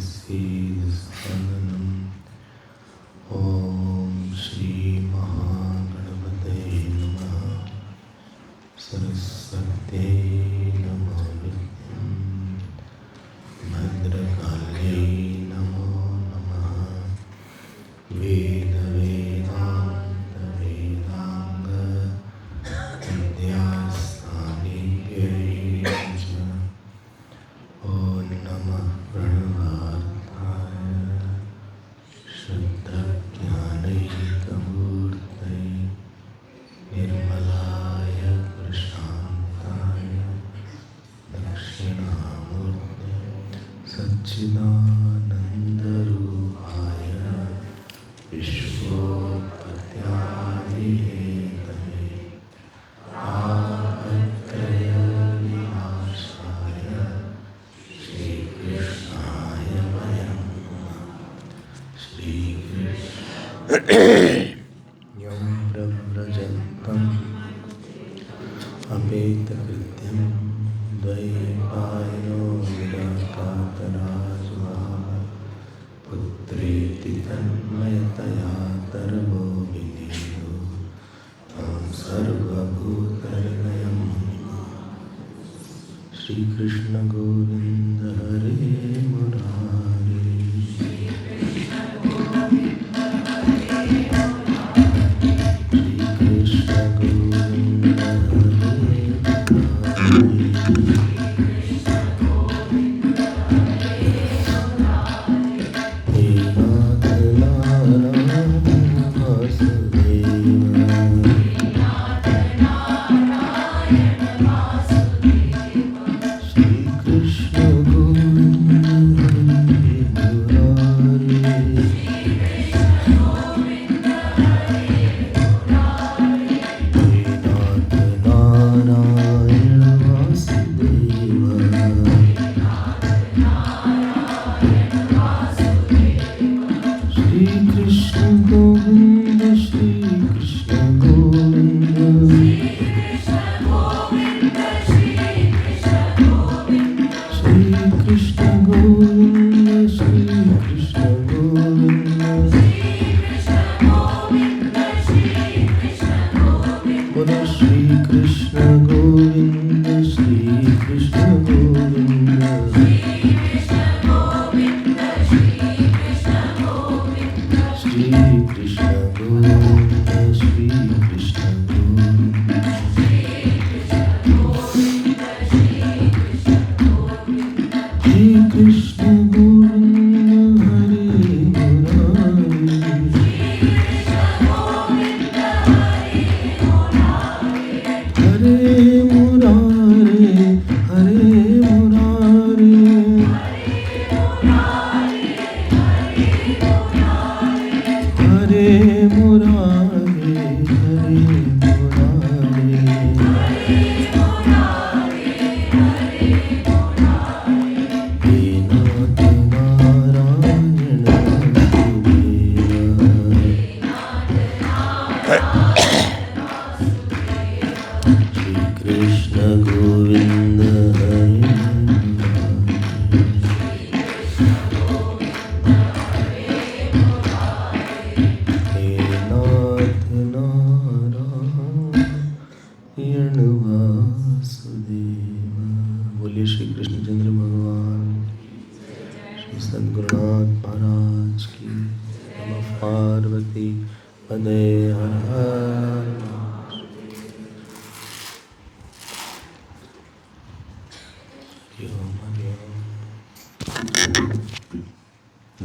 सीदस्थगनम्। ॐ श्री महागणपते नमः। सरस्वत्यै नमो विद्महे भद्रकाल्यै नमो नमः। वेद वेदांत वेदांग विद्यास्थानेभ्यै च। ॐ नमः प्रणवार्थाय शुद्धज्ञानैकमूर्तये निर्मलाय प्रशान्ताय दक्षिणामूर्तये सच्चिदानन्दरूपाय विश्वोत्पत्त्यादिहेतवे तापत्रयविनाशाय श्रीकृष्णाय वयं नमः। श्रीकृष्ण यं प्रव्रजन्तम् अपेतकृत्यं द्वैपायनो विरकातराजुहाव पुत्रेति तन्मयतया तर्वो विनीतो तं सर्वभूतहृदयं श्रीकृष्ण गोविन्द हरे मुरारे। श्रीकृष्ण गोविन्द हरे मुरारे। हे नाथ नारायण वासुदेव। श्रीकृष्ण गोविन्द हरे मुरारे। हे नाथ नारायण वासुदेव। श्रीकृष्ण गोविन्द श्रीकृष्ण गोविन्द। श्रीकृष्ण गोविन्द श्रीकृष्ण गोविन्द। बोलो श्रीकृष्ण गोविन्द श्रीकृष्ण गोविन्द। श्रीकृष्ण गोविन्द श्रीकृष्ण गोविन्द। श्रीकृष्ण गोविन्द हरे मुरारे। हरे मुरारे हरे मुरारे। हरे मुरारे हरे मुरारे। हे नाथ नारायण वासुदेव। श्रीकृष्ण गोविन्द हरे हे नाथ नारायण वासुदेव। बोलिए श्री कृष्णचंद्र भगवान श्री सद्गुरुनाथ महाराज की। नमः पार्वती पदे हर हर।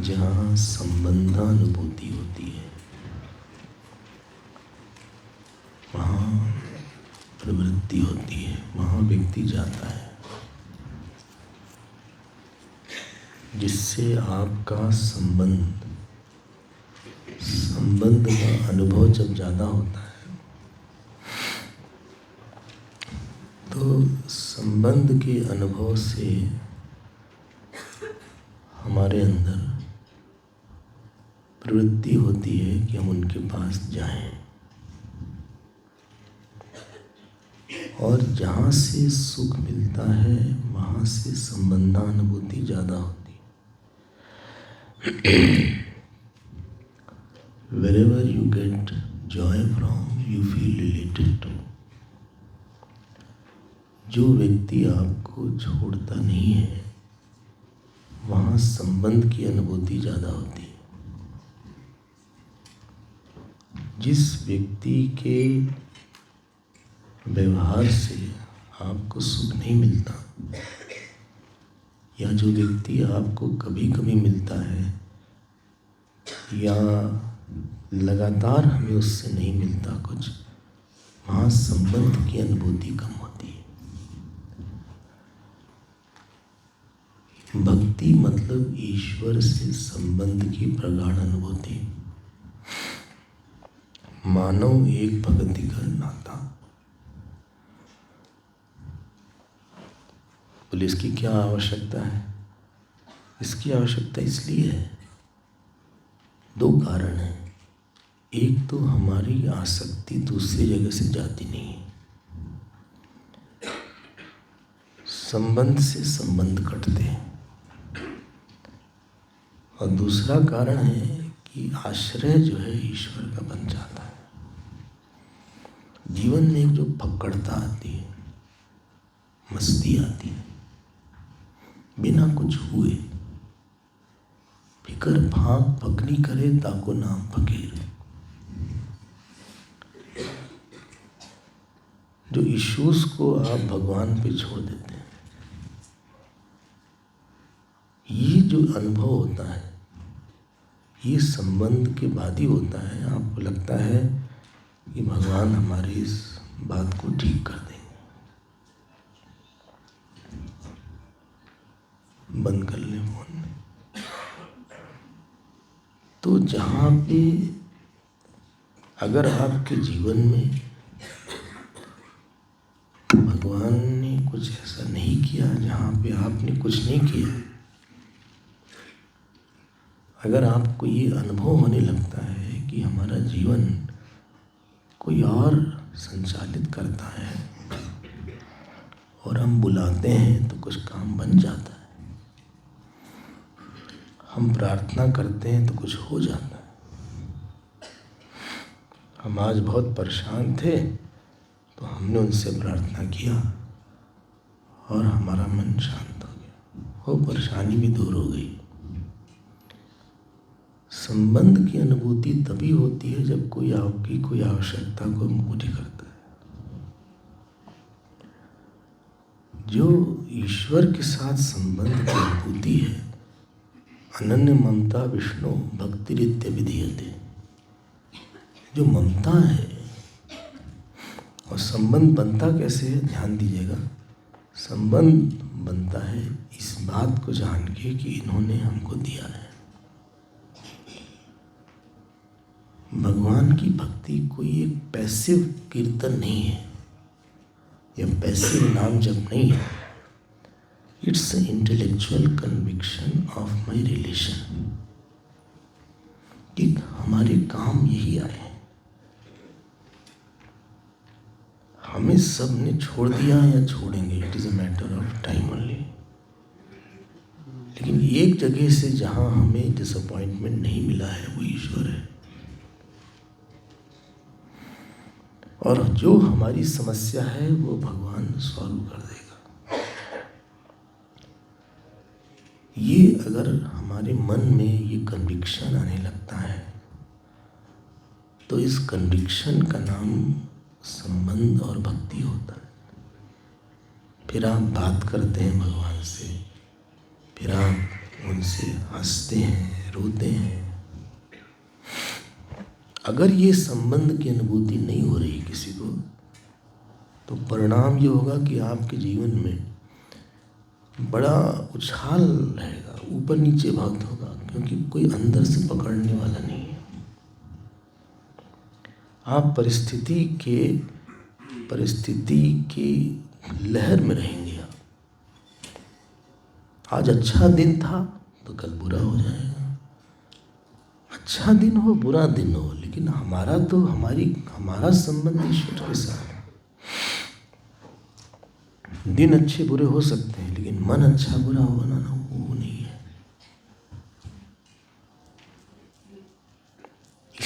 जहाँ संबंधानुभूति होती है वहाँ प्रवृत्ति होती है, वहाँ व्यक्ति जाता है। जिससे आपका संबंध का अनुभव जब ज़्यादा होता है तो संबंध के अनुभव से हमारे अंदर प्रवृत्ति होती है कि हम उनके पास जाएं। और जहाँ से सुख मिलता है वहाँ से संबंधानुभूति ज़्यादा होती है। Wherever you get joy from, you feel related to. जो व्यक्ति आपको छोड़ता नहीं है, वहाँ संबंध की अनुभूति ज़्यादा होती है। जिस व्यक्ति के व्यवहार से आपको सुख नहीं मिलता, या जो व्यक्ति आपको कभी कभी मिलता है, या लगातार हमें उससे नहीं मिलता कुछ, वहाँ संबंध की अनुभूति कम होती है। भक्ति मतलब ईश्वर से संबंध की प्रगाढ़ अनुभूति, मानो एक भक्ति का नाता। बोले इसकी क्या आवश्यकता है? इसकी आवश्यकता इसलिए है, दो कारण हैं। एक तो हमारी आसक्ति दूसरी जगह से जाती नहीं है, संबंध से संबंध कटते हैं। और दूसरा कारण है कि आश्रय जो है ईश्वर का बन जाता है। जीवन में एक जो फक्कड़ता आती है, मस्ती आती है, बिना कुछ हुए फिकर फाक फकनी करे ताको नाम फकीर। जो इश्यूज को आप भगवान पे छोड़ देते हैं, ये जो अनुभव होता है, ये संबंध के बाद ही होता है। आपको लगता है कि भगवान हमारी इस बात को ठीक कर देंगे। बंद कर ले फोन में। तो जहाँ पे अगर आपके जीवन में भगवान ने कुछ ऐसा नहीं किया, जहाँ पे आपने कुछ नहीं किया, अगर आपको ये अनुभव होने लगता है कि हमारा जीवन कोई और संचालित करता है और हम बुलाते हैं तो कुछ काम बन जाता है, हम प्रार्थना करते हैं तो कुछ हो जाता है। हम आज बहुत परेशान थे तो हमने उनसे प्रार्थना किया और हमारा मन शांत हो गया, वो परेशानी भी दूर हो गई। संबंध की अनुभूति तभी होती है जब कोई आपकी कोई आवश्यकता को पूरी करता है। जो ईश्वर के साथ संबंध की अनुभूति है, अनन्य ममता विष्णु भक्ति रित्य विधीयते। जो ममता है, और संबंध बनता कैसे है, ध्यान दीजिएगा। संबंध बनता है इस बात को जान के कि इन्होंने हमको दिया है। भगवान की भक्ति कोई एक पैसिव कीर्तन नहीं है, या पैसिव नाम जप नहीं है। It's intellectual conviction of my relation, कि हमारे काम यही आए हैं। हमें सब ने छोड़ दिया या छोड़ेंगे, it is a matter of time only. लेकिन एक जगह से जहाँ हमें डिसअपॉइंटमेंट नहीं मिला है, वो ईश्वर है। और जो हमारी समस्या है वो भगवान सॉल्व कर देगा। ये अगर हमारे मन में ये कन्विक्शन आने लगता है, तो इस कन्विक्शन का नाम संबंध और भक्ति होता है। फिर आप बात करते हैं भगवान से, फिर आप उनसे हंसते हैं, रोते हैं। अगर ये संबंध की अनुभूति नहीं हो रही किसी को, तो परिणाम ये होगा कि आपके जीवन में बड़ा उछाल रहेगा, ऊपर नीचे बहुत होगा, क्योंकि कोई अंदर से पकड़ने वाला नहीं है। आप परिस्थिति की लहर में रहेंगे। आज अच्छा दिन था तो कल बुरा हो जाएगा। अच्छा दिन हो बुरा दिन हो, लेकिन हमारा संबंध ईश्वर के साथ है। दिन अच्छे बुरे हो सकते हैं, लेकिन मन अच्छा बुरा होना ना, वो नहीं है।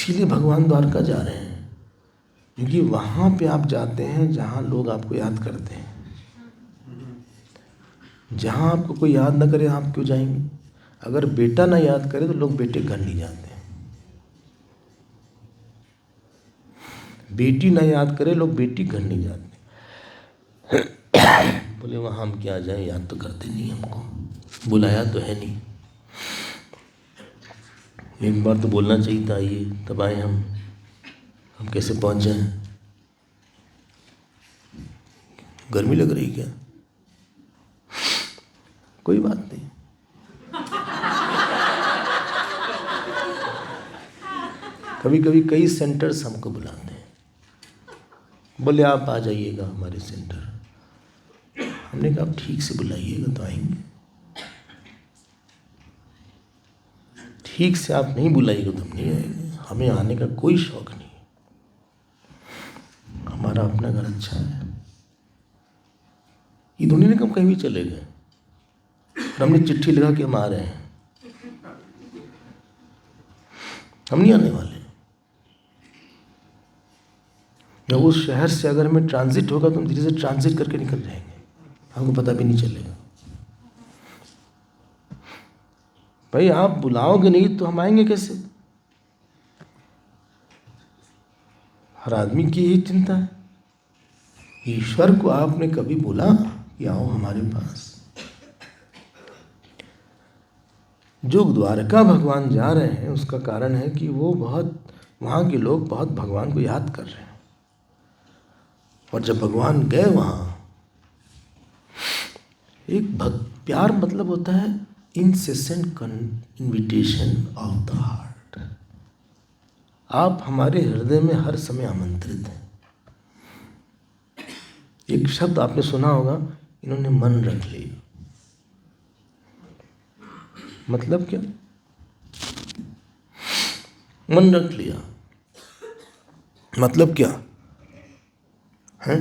इसीलिए भगवान द्वारका जा रहे हैं, क्योंकि वहाँ पे आप जाते हैं जहाँ लोग आपको याद करते हैं। जहाँ आपको कोई याद ना करे आप क्यों जाएंगे? अगर बेटा ना याद करे तो लोग बेटे घर नहीं जाते हैं। बेटी ना याद करे लोग बेटी घर नहीं जाते। बोले वहाँ हम क्या जाएं, याद तो करते नहीं हमको, बुलाया तो है नहीं। एक बार तो बोलना चाहिए था, आइए तब आए हम कैसे पहुँच जाएं? गर्मी लग रही क्या? कोई बात नहीं, कभी कभी कई सेंटर्स हमको बुलाते हैं, बोले आप आ जाइएगा हमारे सेंटर। हमने कहा आप ठीक से बुलाइएगा तो आएंगे, ठीक से आप नहीं बुलाइएगा तो हम नहीं आएंगे। हमें आने का कोई शौक नहीं, हमारा अपना घर अच्छा है। ये दुनिया ने कम कहीं भी चले गए, हमने चिट्ठी लगा के हम आ रहे हैं, हम नहीं आने वाले। या उस शहर से अगर हमें ट्रांजिट होगा तो हम धीरे से ट्रांजिट करके निकल जाएंगे, हमको पता भी नहीं चलेगा। भाई आप बुलाओगे नहीं तो हम आएंगे कैसे? हर आदमी की यही चिंता है। ईश्वर को आपने कभी बोला कि आओ हमारे पास? जो द्वारका भगवान जा रहे हैं उसका कारण है कि वो वहाँ के लोग बहुत भगवान को याद कर रहे हैं। और जब भगवान गए वहाँ, एक प्यार मतलब होता है incessant invitation of the heart. आप हमारे हृदय में हर समय आमंत्रित हैं। एक शब्द आपने सुना होगा, इन्होंने मन रख लिया। मतलब क्या? मन रख लिया मतलब क्या है?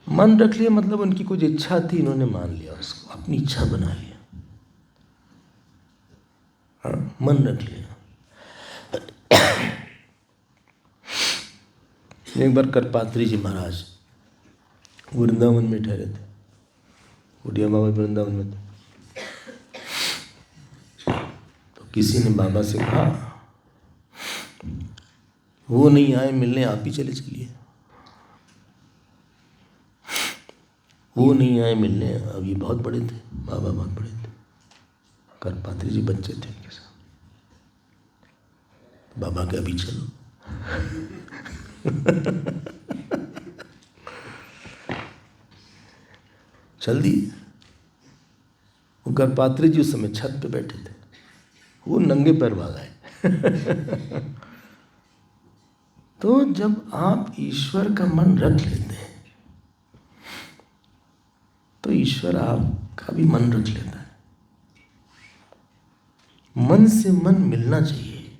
मन रख लिया मतलब उनकी कुछ इच्छा थी, इन्होंने मान लिया, उसको अपनी इच्छा बना लिया। हाँ, मन रख लिया। एक बार करपात्री जी महाराज वृंदावन में ठहरे थे, बुढ़िया बाबा वृंदावन में थे। तो किसी ने बाबा से कहा वो नहीं आए मिलने, आप ही चले चलिए। वो नहीं आए मिलने, अब ये बहुत बड़े थे, बाबा बहुत बड़े थे, करपात्री जी बच्चे थे उनके साथ। बाबा के अभी चलो। चल दिए। वो करपात्री जी उस समय छत पे बैठे थे, वो नंगे पैर भाग आए। तो जब आप ईश्वर का मन रख लेते हैं तो ईश्वर आपका भी मन रख लेता है। मन से मन मिलना चाहिए,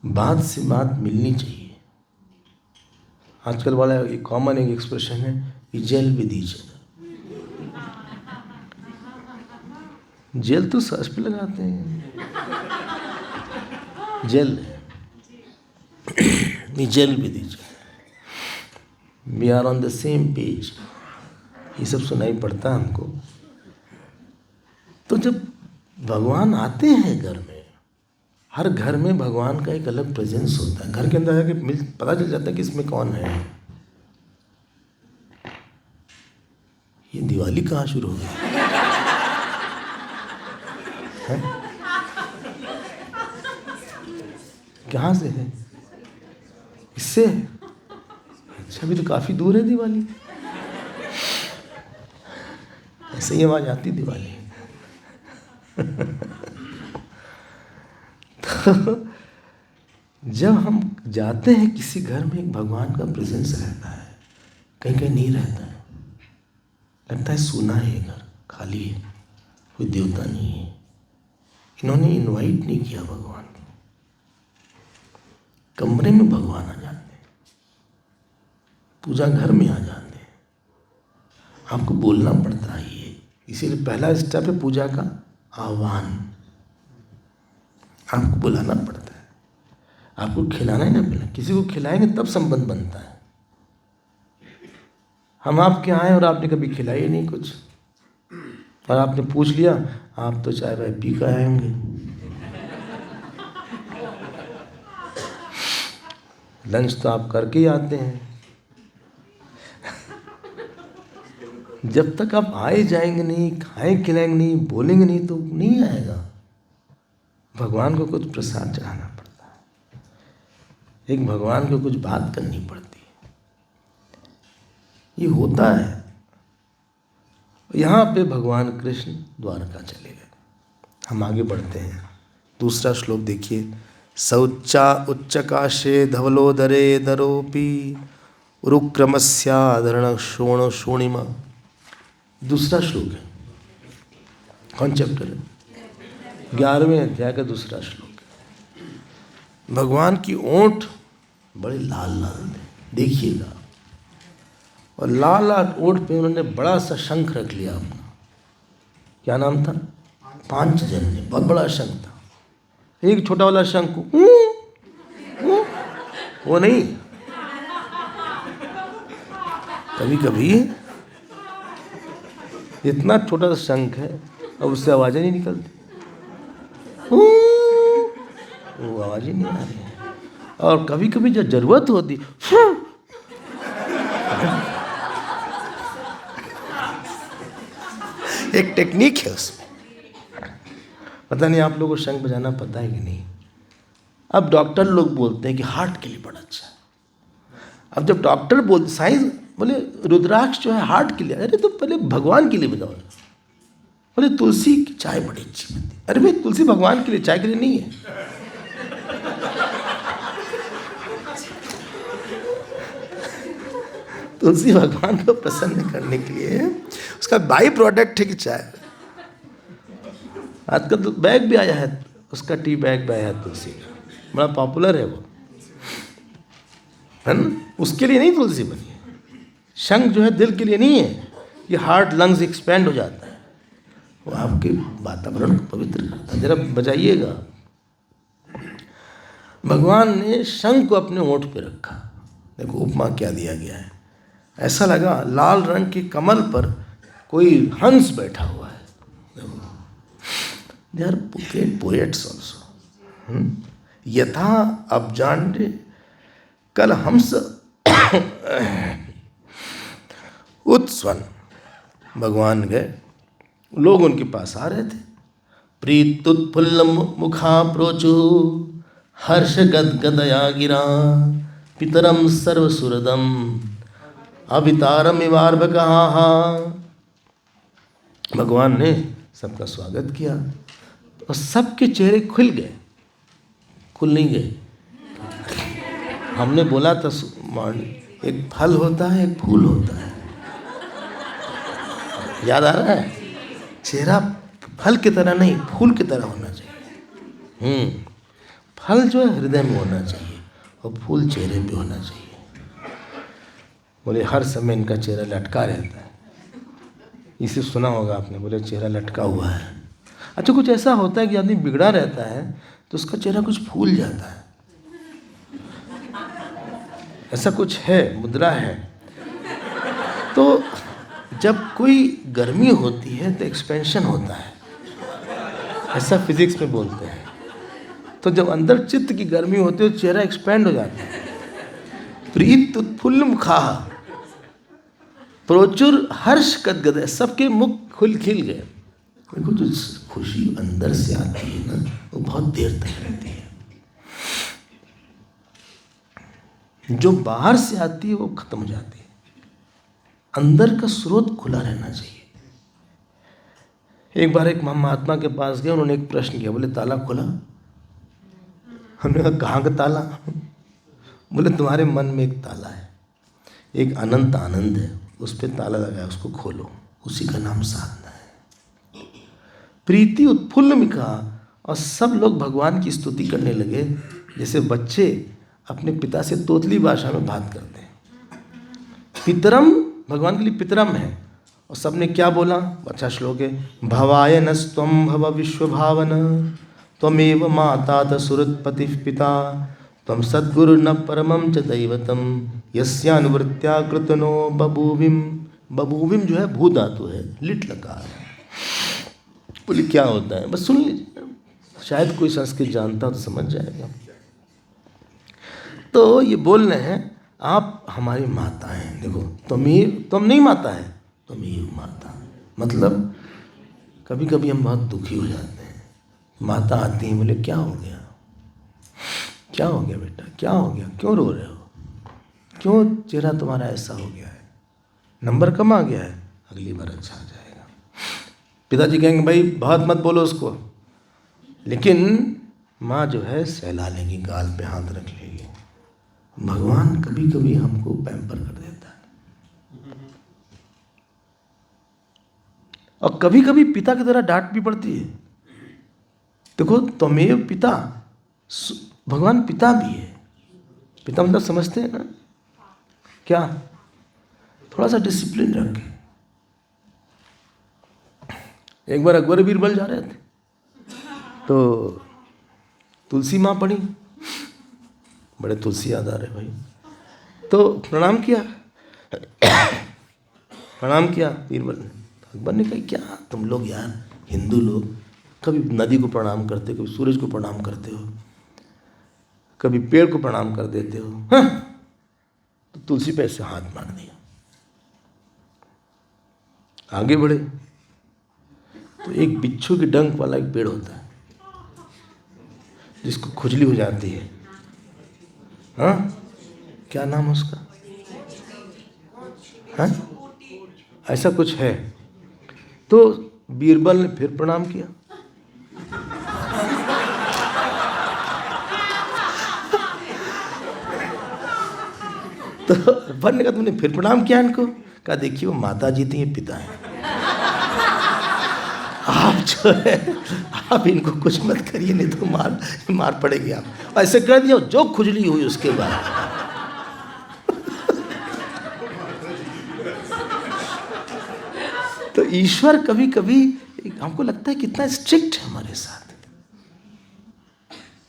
बात से बात मिलनी चाहिए। आजकल वाला एक कॉमन एक एक्सप्रेशन है, gel with each other. Gel तो सर्च पे लगाते हैं, gel gel with each other, we are on the same page. ये सब सुनाई पड़ता है हमको। तो जब भगवान आते हैं घर में, हर घर में भगवान का एक अलग प्रेजेंस होता है। घर के अंदर जाके पता चल जाता है कि इसमें कौन है। ये दिवाली कहाँ शुरू हो गई है? कहाँ से है? इससे? अच्छा, अभी तो काफी दूर है दिवाली। ऐसे ही आवाज आती दिवाली। तो जब हम जाते हैं किसी घर में, एक भगवान का प्रेजेंस रहता है, कहीं कहीं नहीं रहता है, लगता है सूना है, घर खाली है, कोई देवता नहीं है। इन्होंने इनवाइट नहीं किया भगवान को, कमरे में भगवान आ जाते हैं, पूजा घर में आ जाते हैं। आपको बोलना पड़ता है ये, इसीलिए पहला स्टेप है पूजा का आह्वान। आपको बुलाना पड़ता है। आपको खिलाना ही ना पिलाना, किसी को खिलाएंगे तब संबंध बनता है। हम आपके यहाँ आए और आपने कभी खिलाई ही नहीं कुछ, और आपने पूछ लिया, आप तो चाय वाय पी कर आए होंगे, लंच तो आप करके ही आते हैं। जब तक आप आए जाएंगे नहीं, खाएं खिलाएंगे नहीं, बोलेंगे नहीं, तो नहीं आएगा। भगवान को कुछ प्रसाद चढ़ाना पड़ता है, एक भगवान को कुछ बात करनी पड़ती है, ये होता है। यहाँ पे भगवान कृष्ण द्वारका चले गए। हम आगे बढ़ते हैं, दूसरा श्लोक देखिए। सौच्चा उच्चकाशे धवलोदरे दरोपी रुक्रमस्याधरण शोण शोणिमा। दूसरा श्लोक है, कौन चैप्टर है? 11वें अध्याय का दूसरा श्लोक है। भगवान की ओंठ बड़े लाल लाल थे, देखिएगा, और लाल लाल ओंठ पे उन्होंने बड़ा सा शंख रख लिया अपना। क्या नाम था? पांचजन्य, बहुत बड़ा शंख था। एक छोटा वाला शंख वो नहीं, कभी कभी इतना छोटा सा शंख है और उससे आवाजें नहीं निकलती, वो आवाज ही नहीं आ रही है। और कभी कभी जब जरूरत होती, एक टेक्निक है उसमें। पता नहीं आप लोगों को शंख बजाना पता है कि नहीं। अब डॉक्टर लोग बोलते हैं कि हार्ट के लिए बड़ा अच्छा है। अब जब डॉक्टर बोलते, साइंस बोले रुद्राक्ष जो है हार्ट के लिए, अरे तो पहले भगवान के लिए बजाओ। बोले तुलसी की चाय बड़ी अच्छी बनती है, अरे भाई तुलसी भगवान के लिए, चाय के लिए नहीं है। तुलसी भगवान को प्रसन्न करने के लिए, उसका बाई प्रोडक्ट है कि चाय। आजकल तो बैग भी आया है, उसका टी बैग भी आया है तुलसी का, बड़ा पॉपुलर है वो, है ना। उसके लिए नहीं तुलसी बनी है। शंख जो है दिल के लिए नहीं है, ये हार्ट लंग्स एक्सपेंड हो जाता है, वो आपके वातावरण को पवित्र करता है। जरा बजाइएगा। भगवान ने शंख को अपने होंठ पे रखा। देखो उपमा क्या दिया गया है, ऐसा लगा लाल रंग के कमल पर कोई हंस बैठा हुआ है। They are great poets also. यथा अब जानते कल हंस उत्स्वन। भगवान गए, लोग उनके पास आ रहे थे। प्रीतुत्फुल्ल मुखा प्रोचु हर्ष गदगदया गिरा पितरम सर्वसुरदम अवितारम इवार्भकहा। भगवान ने सबका स्वागत किया और सबके चेहरे खुल गए। खुल नहीं गए, हमने बोला था एक फल होता है, एक फूल होता है, याद आ रहा है? चेहरा फल की तरह नहीं, फूल की तरह होना चाहिए। फल जो है हृदय में होना चाहिए और फूल चेहरे पे होना चाहिए। बोले हर समय इनका चेहरा लटका रहता है, इसे सुना होगा आपने, बोले चेहरा लटका हुआ है। अच्छा, कुछ ऐसा होता है कि आदमी बिगड़ा रहता है तो उसका चेहरा कुछ फूल जाता है, ऐसा कुछ है, मुद्रा है। तो जब कोई गर्मी होती है तो एक्सपेंशन होता है, ऐसा फिजिक्स में बोलते हैं। तो जब अंदर चित्त की गर्मी होती है तो चेहरा एक्सपेंड हो जाता है। प्रीत उत्फुल्ल मुखा प्रचुर हर्ष गदगद, सबके मुख खुल खिल गए। देखो जो खुशी अंदर से आती है ना, वो बहुत देर तक रहती है। जो बाहर से आती है वो खत्म हो जाती है। अंदर का स्रोत खुला रहना चाहिए। एक बार एक महात्मा के पास गए, उन्होंने एक प्रश्न किया, बोले ताला खुला? हमने कहा कहाँ का ताला? बोले तुम्हारे मन में एक ताला है, एक अनंत आनंद है, उस पर ताला लगाया, उसको खोलो, उसी का नाम साधना है। प्रीति उत्फुल्ल में कहा, और सब लोग भगवान की स्तुति करने लगे, जैसे बच्चे अपने पिता से तोतली भाषा में बात करते हैं। पितरम भगवान के लिए पितरम है, और सबने क्या बोला? अच्छा श्लोक है, भवाय नस्त्वं भव विश्व भावन त्वमेव माता सुरत्पति पिता त्वं सद्गुरु न परमं च दैवतम यस्यानुवृत्त्या कृतनो बभूविम। बभूविम जो है भू धातु है, लिट लकार है। बोले क्या होता है, बस सुन लीजिए, शायद कोई संस्कृत जानता तो समझ जाएगा। तो ये बोल रहे हैं आप हमारी माता हैं। देखो तुम नहीं माता है, तुम ही माता। मतलब कभी कभी हम बहुत दुखी हो जाते हैं, माता आती है, बोले क्या हो गया, क्या हो गया बेटा, क्या हो गया, क्यों रो रहे हो, क्यों चेहरा तुम्हारा ऐसा हो गया है, नंबर कम आ गया है, अगली बार अच्छा आ जाएगा। पिताजी कहेंगे भाई बहुत मत बोलो उसको, लेकिन माँ जो है सहला लेगी, गाल पे हाथ रख लेगी। भगवान कभी कभी हमको पैम्पर कर देता है, और कभी कभी पिता की तरह डांट भी पड़ती है। देखो त्वमेव पिता, भगवान पिता भी है। पिता मतलब समझते हैं ना क्या, थोड़ा सा डिसिप्लिन रखें। एक बार अकबर बीरबल जा रहे थे, तो तुलसी माँ पड़ी, बड़े तुलसी याद आ रहे भाई, तो प्रणाम किया, प्रणाम किया बीरबल ने। अकबर ने कहा क्या तुम लोग यार हिंदू लोग, कभी नदी को प्रणाम करते हो, कभी सूरज को प्रणाम करते हो, कभी पेड़ को प्रणाम कर देते हो, हाँ? तो तुलसी पे ऐसे हाथ मार दिया। आगे बढ़े तो एक बिच्छू की डंक वाला एक पेड़ होता है जिसको खुजली हो जाती है, हाँ क्या नाम है उसका, हाँ ऐसा कुछ है। तो बीरबल ने फिर प्रणाम किया, तो अकबर ने कहा तुमने फिर प्रणाम किया इनको, कहा देखिए वो माता जी थी, ये पिता है, आप जो है आप इनको कुछ मत करिए, नहीं तो मार पड़ेगी आप। ऐसे कर दिया, जो खुजली हुई उसके बाद तो ईश्वर कभी कभी हमको लगता है कितना स्ट्रिक्ट है हमारे साथ।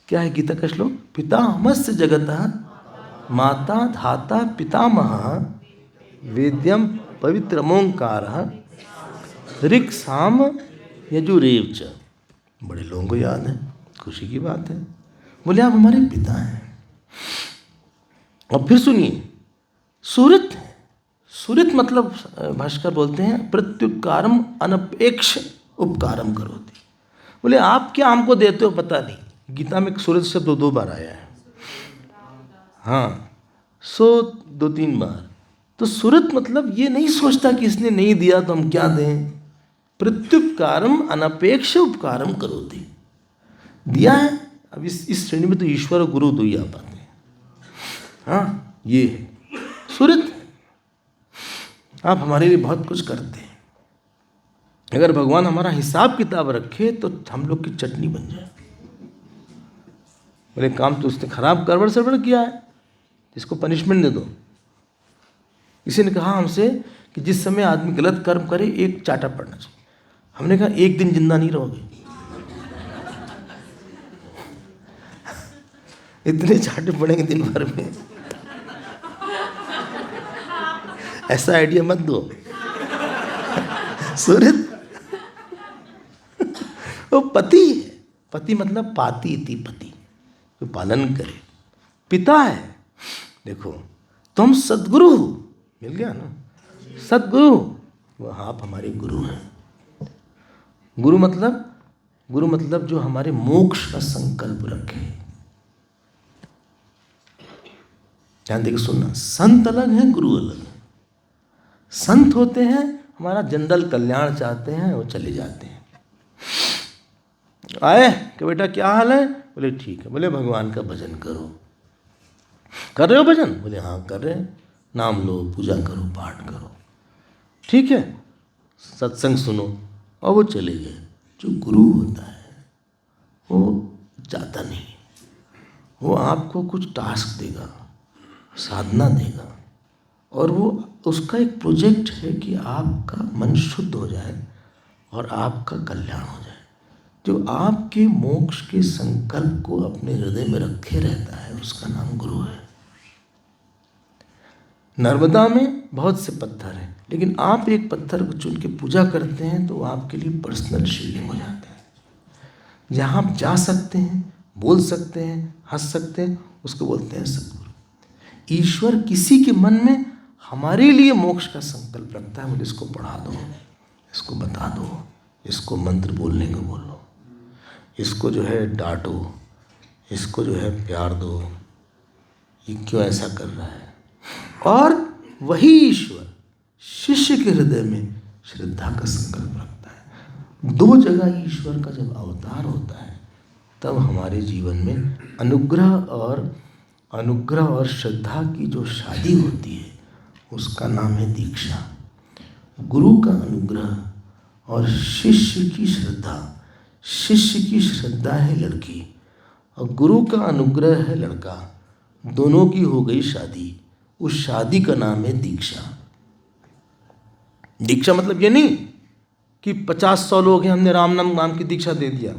क्या है गीता का श्लोक, पितामहस्य जगतः माता धाता पितामह वेद्यम पवित्रमोंकारः ऋक् साम यजुरेव च। बड़े लोगों को याद है, खुशी की बात है। बोले आप हमारे पिता हैं। और फिर सुनिए सुहृत है। सुहृत मतलब भास्कर बोलते हैं प्रत्युपकारम अनपेक्ष उपकारम करोति। बोले आप क्या हमको देते हो पता नहीं, गीता में सुहृत शब्द 2 बार आया है, हाँ 2-3 बार। तो सुहृत मतलब ये नहीं सोचता कि इसने नहीं दिया तो हम क्या दें, प्रत्युपकारम अनपेक्ष उपकारम करोति, दिया है। अब इस श्रेणी में तो ईश्वर और गुरु 2 ही आ पाते हैं, हाँ ये है सुहृत। आप हमारे लिए बहुत कुछ करते हैं, अगर भगवान हमारा हिसाब किताब रखे तो हम लोग की चटनी बन जाए। बोले काम तो उसने खराब गड़बड़ सड़बड़ किया है, इसको पनिशमेंट दे दो। किसी ने कहा हमसे कि जिस समय आदमी गलत कर्म करे एक चाटा पड़ना चाहिए। हमने कहा 1 दिन जिंदा नहीं रहोगे, इतने चाटे पड़ेंगे दिन भर में, ऐसा आइडिया मत दो। सुहृत वो पति है, पति मतलब पाती इति पति, जो पालन करे। पिता है, देखो तुम सद्गुरु हो, मिल गया ना सद्गुरु, वो आप हमारे गुरु हैं। गुरु मतलब जो हमारे मोक्ष का संकल्प रखे। ध्यान देकर सुनना, संत अलग है, गुरु अलग है। संत होते हैं हमारा जनरल कल्याण चाहते हैं, वो चले जाते हैं। आए कि बेटा क्या हाल है, बोले ठीक है। बोले भगवान का भजन करो, कर रहे हो भजन, बोले हाँ कर रहे हैं, नाम लो, पूजा करो, पाठ करो, ठीक है, सत्संग सुनो, और वो चले गए। जो गुरु होता है वो जाता नहीं, वो आपको कुछ टास्क देगा, साधना देगा, और वो उसका एक प्रोजेक्ट है कि आपका मन शुद्ध हो जाए और आपका कल्याण हो जाए। जो आपके मोक्ष के संकल्प को अपने हृदय में रखे रहता है, उसका नाम गुरु है। नर्मदा में बहुत से पत्थर हैं, लेकिन आप एक पत्थर को चुन के पूजा करते हैं तो आपके लिए पर्सनल शिवलिंग हो जाता है, जहाँ आप जा सकते हैं, बोल सकते हैं, हंस सकते हैं, उसको बोलते हैं सदगुरु। ईश्वर किसी के मन में हमारे लिए मोक्ष का संकल्प रखता है, मुझे इसको पढ़ा दो, इसको बता दो, इसको मंत्र बोलने को बोलो, इसको जो है डांटो, इसको जो है प्यार दो, ये क्यों ऐसा कर रहा है। और वही ईश्वर शिष्य के हृदय में श्रद्धा का संकल्प रखता है। दो जगह ईश्वर का जब अवतार होता है तब हमारे जीवन में अनुग्रह और श्रद्धा की जो शादी होती है उसका नाम है दीक्षा। गुरु का अनुग्रह और शिष्य की श्रद्धा, शिष्य की श्रद्धा है लड़की और गुरु का अनुग्रह है लड़का, दोनों की हो गई शादी। उस शादी का नाम है दीक्षा। दीक्षा मतलब ये नहीं कि 50-100 लोग हैं, हमने राम नाम की दीक्षा दे दिया।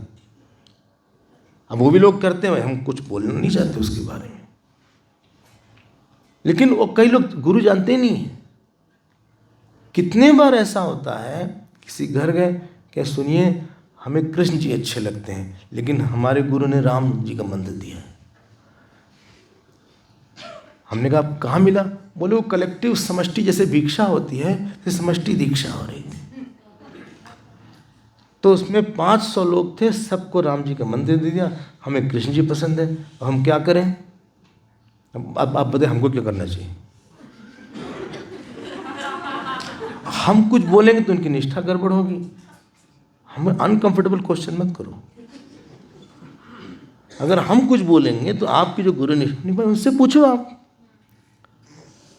अब वो भी लोग करते हैं, हम कुछ बोलना नहीं चाहते उसके बारे में, लेकिन वो कई लोग गुरु जानते नहीं हैं। कितने बार ऐसा होता है, किसी घर गए कि सुनिए हमें कृष्ण जी अच्छे लगते हैं, लेकिन हमारे गुरु ने राम जी का मंत्र दिया। हमने कहा कहाँ मिला? बोले वो कलेक्टिव समष्टि जैसे भिक्षा होती है, जैसे समष्टि दीक्षा हो रही थी। तो उसमें 500 लोग थे, सबको राम जी का मंदिर दे दिया, हमें कृष्ण जी पसंद है, अब हम क्या करें? अब आप बताएं हमको क्या करना चाहिए? हम कुछ बोलेंगे तो उनकी निष्ठा गड़बड़ होगी। हमें अनकंफर्टेबल क्वेश्चन मत करो। अगर हम कुछ बोलेंगे तो आपकी जो गुरु निष्ठा नहीं, भाई उनसे पूछो, आप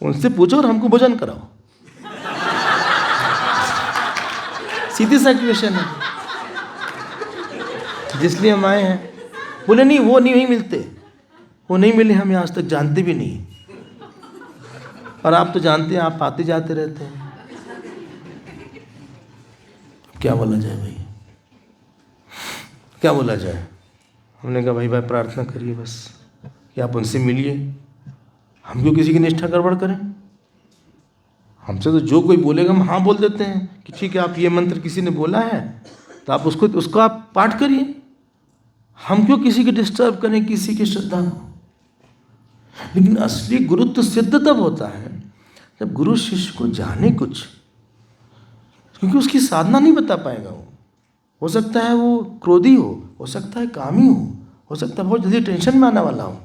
उनसे पूछो और हमको भोजन कराओ। सीधी सा क्वेश्चन है, जिसलिए हम आए हैं। बोले नहीं वो नहीं मिलते, वो नहीं मिले, हमें आज तक जानते भी नहीं। और आप तो जानते हैं, आप आते जाते रहते हैं। क्या बोला जाए भाई, क्या बोला जाए? हमने कहा भाई प्रार्थना करिए बस कि आप उनसे मिलिए। हम क्यों किसी की निष्ठा गड़बड़ करें? हमसे तो जो कोई बोलेगा हम हाँ बोल देते हैं कि ठीक है, आप ये मंत्र किसी ने बोला है तो आप उसको आप पाठ करिए। हम क्यों किसी की डिस्टर्ब करें, किसी की श्रद्धा को? लेकिन असली गुरुत्व सिद्ध तब होता है जब गुरु शिष्य को जाने कुछ, क्योंकि उसकी साधना नहीं बता पाएगा। वो हो सकता है वो क्रोधी हो सकता है कामी हो सकता है बहुत जल्दी टेंशन में आने वाला हो।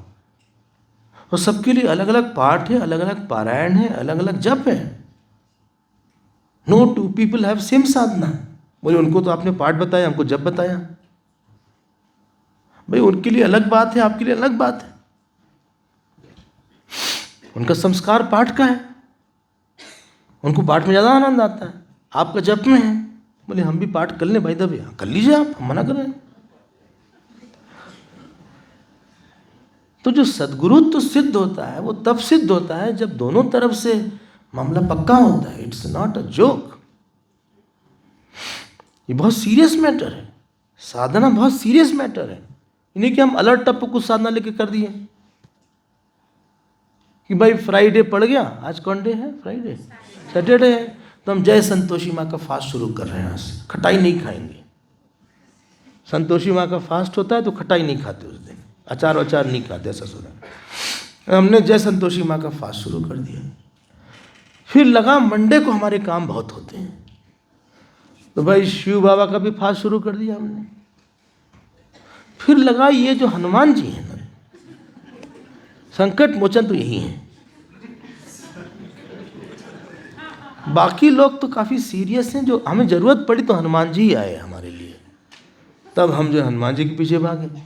और सबके लिए अलग अलग पाठ है, अलग अलग पारायण है, अलग अलग जप है। No two people have same साधना। बोले उनको तो आपने पाठ बताया, हमको जप बताया। भाई उनके लिए अलग बात है, आपके लिए अलग बात है। उनका संस्कार पाठ का है, उनको पाठ में ज़्यादा आनंद आता है, आपका जप में है। बोले हम भी पाठ कर लें भाई, दबे कर लीजिए, आप मना कर रहे हैं। तो जो सद्गुरुत्व सिद्ध होता है वो तब सिद्ध होता है जब दोनों तरफ से मामला पक्का होता है। It's not a joke. ये बहुत सीरियस मैटर है, साधना बहुत सीरियस मैटर है। नहीं कि हम अलर्ट टप कुछ साधना लेके कर दिए कि भाई फ्राइडे पड़ गया, आज कौन डे है? फ्राइडे, सैटरडे है, तो हम जय संतोषी माँ का फास्ट शुरू कर रहे हैं। आज से खटाई नहीं खाएंगे। संतोषी माँ का फास्ट होता है तो खटाई नहीं खाते उस दिन, अचार वचार नहीं खाते, ऐसा सुना। हमने जय संतोषी माँ का फास्ट शुरू कर दिया। फिर लगा मंडे को हमारे काम बहुत होते हैं, तो भाई शिव बाबा का भी फास्ट शुरू कर दिया हमने। फिर लगा ये जो हनुमान जी हैं ना, संकट मोचन तो यही है। बाकी लोग तो काफ़ी सीरियस हैं, जो हमें ज़रूरत पड़ी तो हनुमान जी ही आए हमारे लिए, तब हम जो हनुमान जी के पीछे भागे।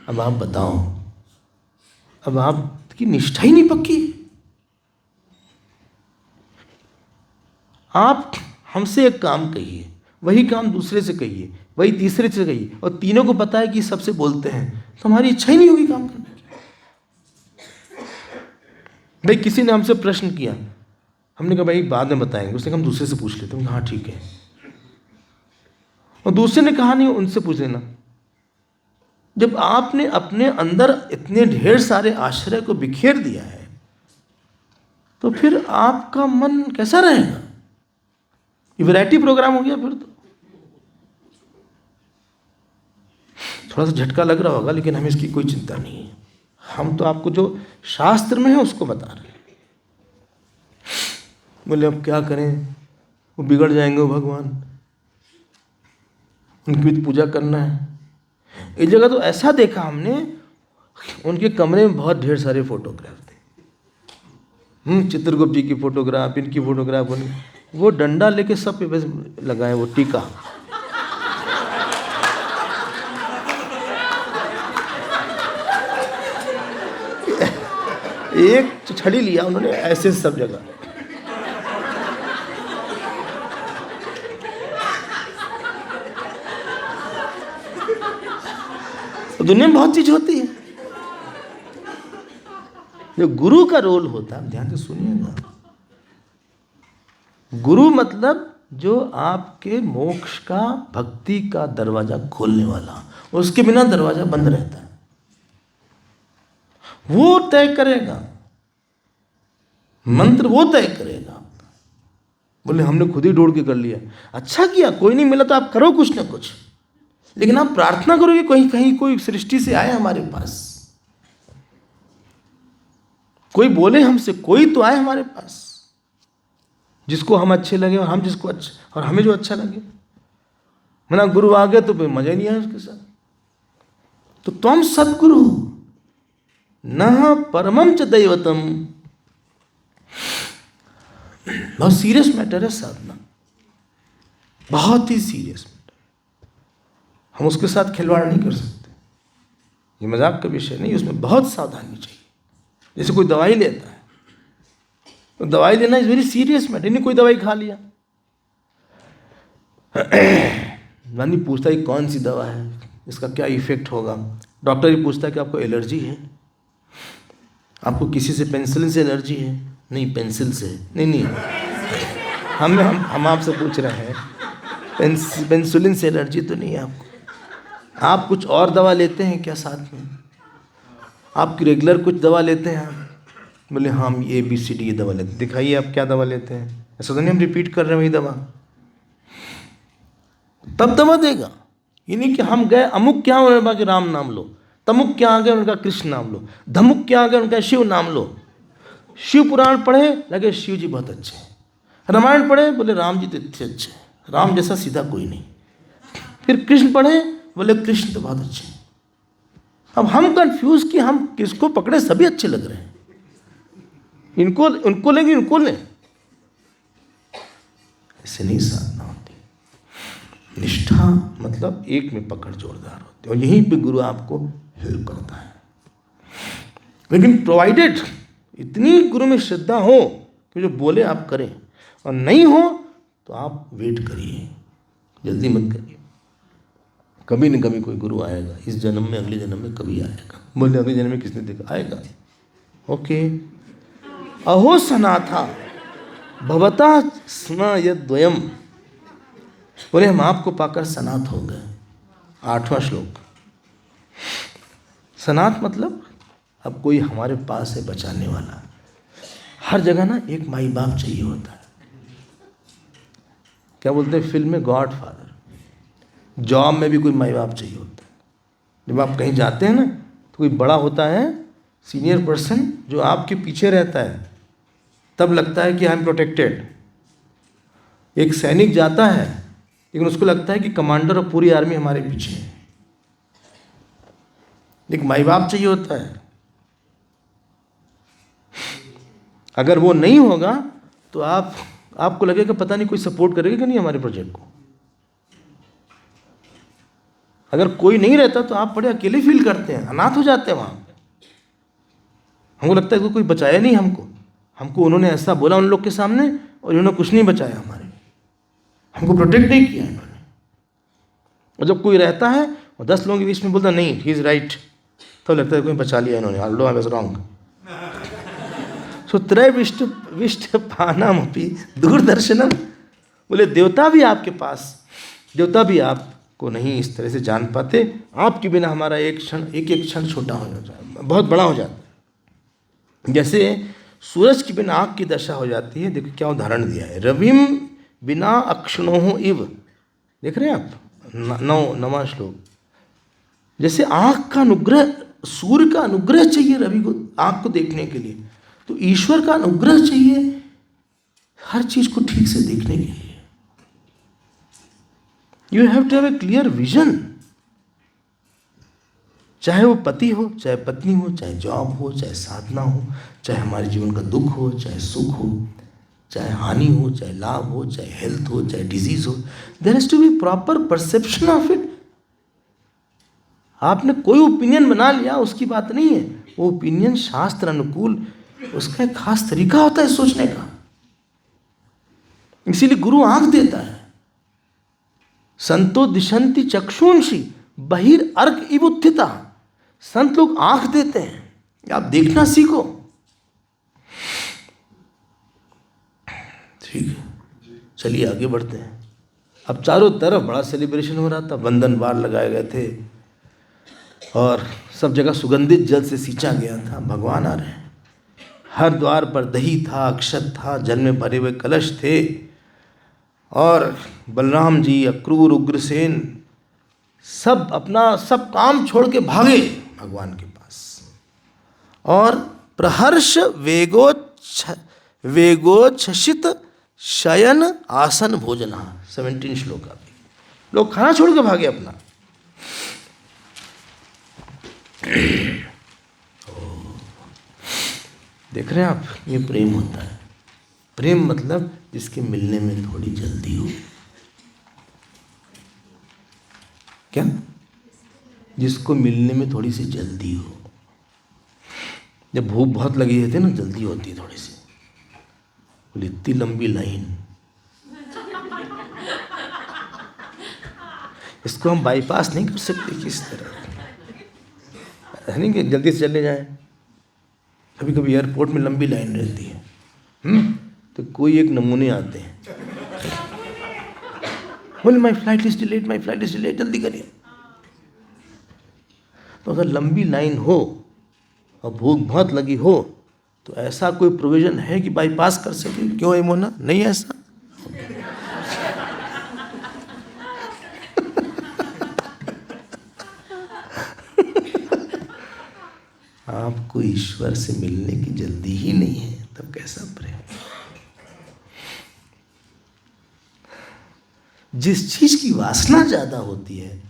अब आप बताओ, अब आपकी निष्ठा ही नहीं पक्की। आप हमसे एक काम कहिए, वही काम दूसरे से कहिए, वही तीसरे से कहिए, और तीनों को पता है कि सबसे बोलते हैं, तो हमारी इच्छा ही नहीं होगी काम करने की। भाई किसी ने हमसे प्रश्न किया, हमने कहा भाई बाद में बताएंगे, उसने कहा हम दूसरे से पूछ लेते हैं। हाँ ठीक है। और दूसरे ने कहा नहीं, उनसे पूछ लेना। जब आपने अपने अंदर इतने ढेर सारे आश्रय को बिखेर दिया है तो फिर आपका मन कैसा रहेगा? ये वैरायटी प्रोग्राम हो गया फिर तो। थोड़ा सा झटका लग रहा होगा, लेकिन हमें इसकी कोई चिंता नहीं है। हम तो आपको जो शास्त्र में है उसको बता रहे हैं। बोले अब क्या करें, वो बिगड़ जाएंगे वो भगवान, उनकी भी पूजा करना है। एक जगह तो ऐसा देखा हमने, उनके कमरे में बहुत ढेर सारे फोटोग्राफ थे। चित्रगुप्त जी की फोटोग्राफ, इनकी फोटोग्राफ, वो डंडा लेके सब पे बस लगाए वो टीका। एक छड़ी लिया उन्होंने, ऐसे सब जगह। तो दुनिया में बहुत चीज होती है। जो गुरु का रोल होता है, ध्यान से सुनिएगा, गुरु मतलब जो आपके मोक्ष का, भक्ति का दरवाजा खोलने वाला, उसके बिना दरवाजा बंद रहता है। वो तय करेगा, मंत्र वो तय करेगा। बोले हमने खुद ही ढूंढ के कर लिया, अच्छा किया, कोई नहीं मिला तो आप करो कुछ ना कुछ, लेकिन आप प्रार्थना करोगे कहीं कहीं कोई सृष्टि से आए हमारे पास, कोई बोले हमसे, कोई तो आए हमारे पास जिसको हम अच्छे लगे और हम जिसको अच्छा, और हमें जो अच्छा लगे। मना गुरु आ गया तो कोई मजा नहीं आया उसके साथ। तो तुम सद्गुरु न परमम च दैवतम। बहुत सीरियस मैटर है साधना, बहुत ही सीरियस मैटर। हम उसके साथ खिलवाड़ नहीं कर सकते, ये मजाक का विषय नहीं, उसमें बहुत सावधानी चाहिए। जैसे कोई दवाई लेता है तो दवाई लेना इज वेरी सीरियस मैटर। नहीं कोई दवाई खा लिया, नहीं पूछता है कौन सी दवा है, इसका क्या इफेक्ट होगा। डॉक्टर ही पूछता है कि आपको एलर्जी है, आपको किसी से पेंसिलिन से एलर्जी है, नहीं पेंसिल से, नहीं हम आपसे पूछ रहे हैं पेंसिलिन से एलर्जी तो नहीं है आपको। आप कुछ और दवा लेते हैं क्या साथ में? आप रेगुलर कुछ दवा लेते हैं आप? बोले हम ABCD ये दवा लेते हैं। दिखाइए आप क्या दवा लेते हैं। ऐसा तो नहीं हम रिपीट कर रहे हैं वही दवा, तब दवा देगा। ये नहीं कि हम गए अमुक क्या हो बाकी राम नाम लो, तमुक क्या आ गया उनका कृष्ण नाम लो, धमुक क्या आ गया उनका शिव नाम लो। शिव पुराण पढ़े, लगे शिव जी बहुत अच्छे हैं। रामायण पढ़े, बोले राम जी तो इतने अच्छे हैं, राम जैसा सीधा कोई नहीं। फिर कृष्ण पढ़े, बोले कृष्ण तो बहुत अच्छे हैं। अब हम कंफ्यूज कि हम किसको पकड़े, सभी अच्छे लग रहे हैं, इनको उनको लेंगे, इनको लें। ऐसे नहीं साधना होती। निष्ठा मतलब एक में पकड़ जोरदार होती है, और यहीं पे गुरु आपको हेल्प करता है। लेकिन प्रोवाइडेड इतनी गुरु में श्रद्धा हो कि जो बोले आप करें, और नहीं हो तो आप वेट करिए, जल्दी मत करिए। कभी न कभी कोई गुरु आएगा, इस जन्म में, अगले जन्म में कभी आएगा। बोले अगले जन्म में किसने देखा, आएगा। ओके। अहो सनाथा भवता स्न यद्वयम। बोले हम आपको पाकर सनाथ हो गए। 8वां श्लोक। सनाथ मतलब अब कोई हमारे पास है बचाने वाला। हर जगह ना एक माई बाप चाहिए होता है। क्या बोलते हैं फिल्म में, गॉड फादर। जॉब में भी कोई माई बाप चाहिए होता है। जब आप कहीं जाते हैं ना तो कोई बड़ा होता है, सीनियर पर्सन, जो आपके पीछे रहता है, तब लगता है कि आई एम प्रोटेक्टेड। एक सैनिक जाता है लेकिन उसको लगता है कि कमांडर और पूरी आर्मी हमारे पीछे है। एक माई बाप चाहिए होता है। अगर वो नहीं होगा तो आपको लगेगा पता नहीं कोई सपोर्ट करेगा कि नहीं हमारे प्रोजेक्ट को। अगर कोई नहीं रहता तो आप बड़े अकेले फील करते हैं, अनाथ हो जाते हैं वहां पे। हमको लगता है कि कोई बचाया नहीं हमको उन्होंने ऐसा बोला उन लोग के सामने, और इन्होंने कुछ नहीं बचाया हमको प्रोटेक्ट नहीं किया इन्होंने। और जब कोई रहता है और 10 लोगों के बीच में बोलता नहीं ही इज राइट, तो लगता है कोई बचा लिया इन्होंने, ऑल्दो आई वाज रॉन्ग। सो त्रयविष्ट पानामपि दूरदर्शनम। बोले देवता भी आपके पास देवता भी आपको नहीं इस तरह से जान पाते। आपके बिना हमारा एक एक क्षण छोटा हो जाता है, बहुत बड़ा हो जाता है। जैसे सूरज के बिना आँख की दशा हो जाती है। देखो क्या उदाहरण दिया है, रविम बिना अक्षणोह इव। देख रहे हैं आप, नवा श्लोक। जैसे आँख का अनुग्रह, सूर्य का अनुग्रह चाहिए रवि को आँख को देखने के लिए, तो ईश्वर का अनुग्रह चाहिए हर चीज को ठीक से देखने के लिए। You have to have a clear vision. चाहे वो पति हो, चाहे पत्नी हो, चाहे जॉब हो, चाहे साधना हो, चाहे हमारे जीवन का दुख हो, चाहे सुख हो, चाहे हानि हो, चाहे लाभ हो, चाहे हेल्थ हो, चाहे डिजीज हो, there has to be proper perception of it. आपने कोई ओपिनियन बना लिया उसकी बात नहीं है, वो ओपिनियन शास्त्र अनुकूल, उसका एक खास तरीका होता है सोचने का। इसीलिए गुरु आंख देता है। संतो दिशंति चक्षुंषि बहिर अर्क इव उत्थिता। संत लोग आंख देते हैं, आप देखना सीखो। ठीक है, चलिए आगे बढ़ते हैं। अब चारों तरफ बड़ा सेलिब्रेशन हो रहा था, बंधन बार लगाए गए थे और सब जगह सुगंधित जल से सींचा गया था। भगवान आ रहे हैं, हर द्वार पर दही था, अक्षत था, जल में भरे हुए कलश थे, और बलराम जी, अक्रूर, उग्रसेन सब अपना सब काम छोड़ के भागे भगवान के पास। और प्रहर्ष वेगोच्छसित शयन आसन भोजना, 17 श्लोक का। लोग खाना छोड़ के भागे अपना। देख रहे हैं आप, ये प्रेम होता है। प्रेम मतलब जिसके मिलने में थोड़ी जल्दी हो। क्या? जिसको मिलने में थोड़ी सी जल्दी हो। जब भूख बहुत लगी रहती है ना, जल्दी होती है थोड़ी सी, बोले इतनी लंबी लाइन, इसको हम बाईपास नहीं कर सकते किस तरह, नहीं कि जल्दी से चले जाएं। कभी कभी एयरपोर्ट में लंबी लाइन रहती है, तो कोई एक नमूने आते हैं, बोले my flight is delayed, my flight is delayed, जल्दी करिए। तो अगर लंबी लाइन हो और भूख बहुत लगी हो तो ऐसा कोई प्रोविजन है कि बाईपास कर सके? क्यों है मोना, नहीं है ऐसा? आपको ईश्वर से मिलने की जल्दी ही नहीं है, तब कैसा प्रेम? जिस चीज की वासना ज्यादा होती है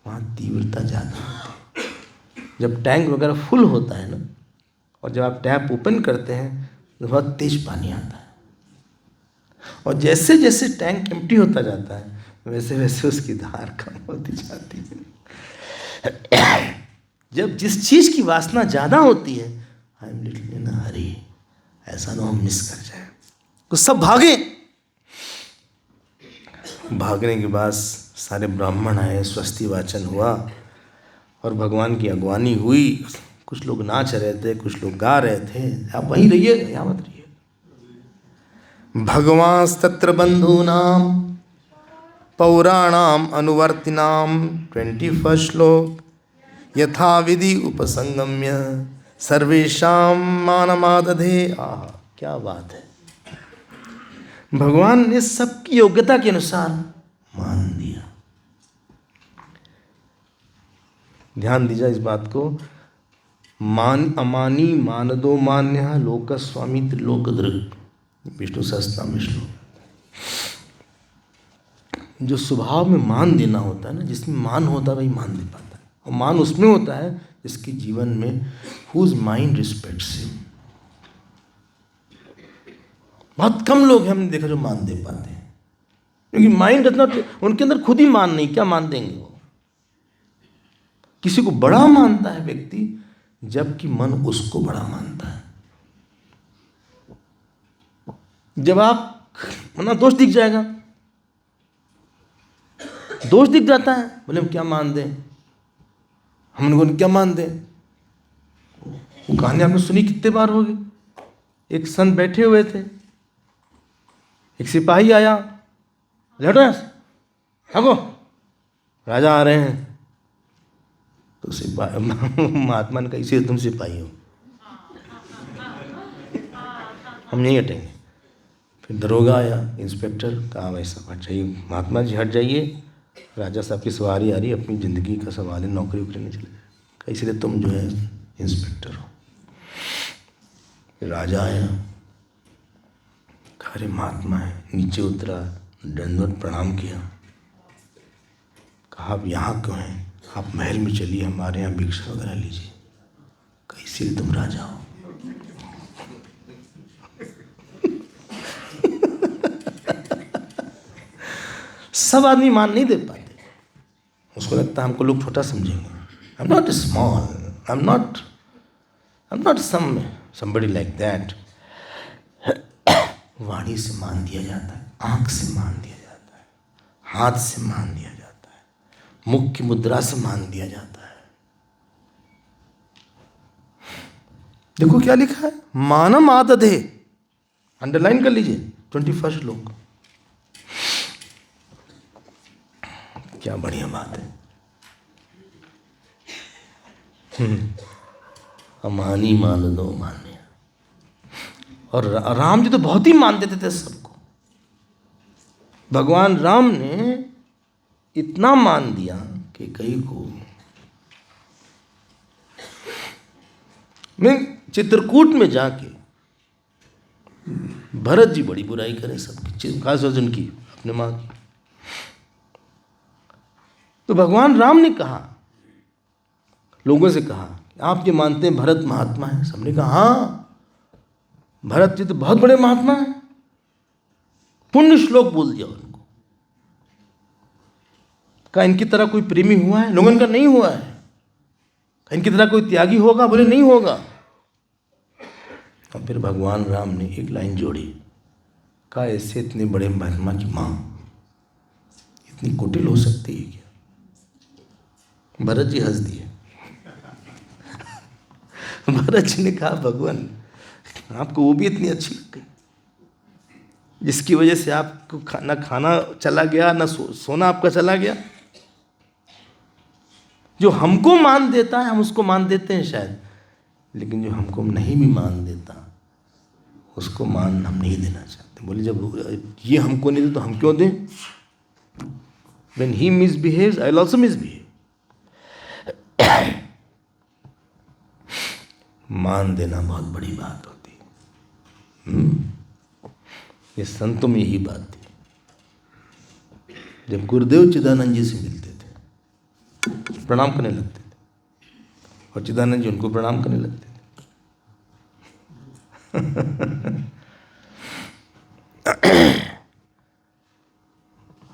वहां तीव्रता ज्यादा होती है। जब टैंक वगैरह फुल होता है ना, और जब आप टैप ओपन करते हैं तो बहुत तेज पानी आता है, और जैसे जैसे टैंक एम्प्टी होता जाता है वैसे वैसे उसकी धार कम होती जाती है। जब जिस चीज की वासना ज्यादा होती है, आई एम लिटिल इन अ हरी, ऐसा ना हम मिस कर जाए, तो सब भागे। भागने के बाद सारे ब्राह्मण आए, स्वस्ति वाचन हुआ और भगवान की अगवानी हुई। कुछ लोग नाच रहे थे, कुछ लोग गा रहे थे। आप वहीं रहिए, यहाँ मत रहिए। भगवान तत्र बंधूनाम पौराणाम अनुवर्तिनाम, 21 श्लोक। यथा विधि उपसंगम्य सर्वेशाम मानमादधे। आह, क्या बात है! भगवान ने सबकी योग्यता के अनुसार मान दिया। ध्यान दीजिए इस बात को। मान अमानी मानदो मान्य लोक स्वामी त्रिलोक दृग, विष्णु सहस्त्रनाम श्लोक। जो स्वभाव में मान देना होता है ना, जिसमें मान होता है वही मान दे पाता है। और मान उसमें होता है जिसके जीवन में हुज माइंड रिस्पेक्ट्स हिम। बहुत कम लोग हैं हमने देखा जो मान दे पाते हैं, क्योंकि माइंड इतना, उनके अंदर खुद ही मान नहीं, क्या मान देंगे वो? किसी को बड़ा मानता है व्यक्ति जबकि मन उसको बड़ा मानता है। जब आप ना दोष दिख जाएगा, दोष दिख जाता है, बोले हम क्या मान दें, हम उनको क्या मान दें। वो कहानी आपने सुनी कितने बार होगी। एक संत बैठे हुए थे, एक सिपाही आया, लड़ रहा है, भागो, राजा आ रहे हैं। तो सिपाही महात्मा ने कहा इसे तुम सिपाही हो, हम नहीं हटेंगे। फिर दरोगा आया, इंस्पेक्टर, कहा वैसा हट जाइए महात्मा जी, हट जाइए, राजा साहब की सवारी आ रही है, अपनी ज़िंदगी का सवाल है, नौकरी वोकरी नहीं चले, इसलिए तुम जो है इंस्पेक्टर हो। फिर राजा आया, अरे महात्मा है, नीचे उतरा, दंडवत प्रणाम किया, कहा आप यहाँ क्यों हैं, आप महल में चलिए, हमारे यहाँ भिक्षा वगैरह लीजिए। कैसे तुम राजा हो। सब आदमी मान नहीं दे पाते, उसको लगता है हमको लोग छोटा समझेंगे। I am not small, I am not somebody like that। वाणी से मान दिया जाता है, आंख से मान दिया जाता है, हाथ से मान दिया जाता है, मुख की मुद्रा से मान दिया जाता है। देखो क्या लिखा है, मानम आदधे, अंडरलाइन कर लीजिए 21 श्लोक। क्या बढ़िया बात है। अमानी मान दो मान्य। और राम जी तो बहुत ही मान देते थे सबको। भगवान राम ने इतना मान दिया कि कई को, मैं चित्रकूट में जाके भरत जी बड़ी बुराई करें सबकी, खास अर्जुन की, अपने माँ की। तो भगवान राम ने कहा, लोगों से कहा, आप ये मानते हैं भरत महात्मा है? सबने कहा हाँ, भरत जी तो बहुत बड़े महात्मा हैं। पुण्य श्लोक बोल दिया उनको। कहा इनकी तरह कोई प्रेमी हुआ है? लोगों का नहीं हुआ है। इनकी तरह कोई त्यागी होगा? बोले नहीं होगा। और फिर भगवान राम ने एक लाइन जोड़ी, कहा ऐसे इतने बड़े महात्मा की माँ इतनी कुटिल हो सकती है क्या? भरत जी हंस दिए। भरत जी ने कहा भगवान आपको वो भी इतनी अच्छी लग गई जिसकी वजह से आपको ना खाना चला गया, ना सोना आपका चला गया। जो हमको मान देता है हम उसको मान देते हैं शायद, लेकिन जो हमको नहीं भी मान देता उसको मान हम नहीं देना चाहते। बोले जब ये हमको नहीं दे तो हम क्यों दें? When he misbehaves, I will also misbehave। मान देना बहुत बड़ी बात होती है। ये संतों में यही बात थी। जब गुरुदेव चिदानंद जी से मिलते थे, प्रणाम करने लगते थे, और चिदानंद जी उनको प्रणाम करने लगते थे।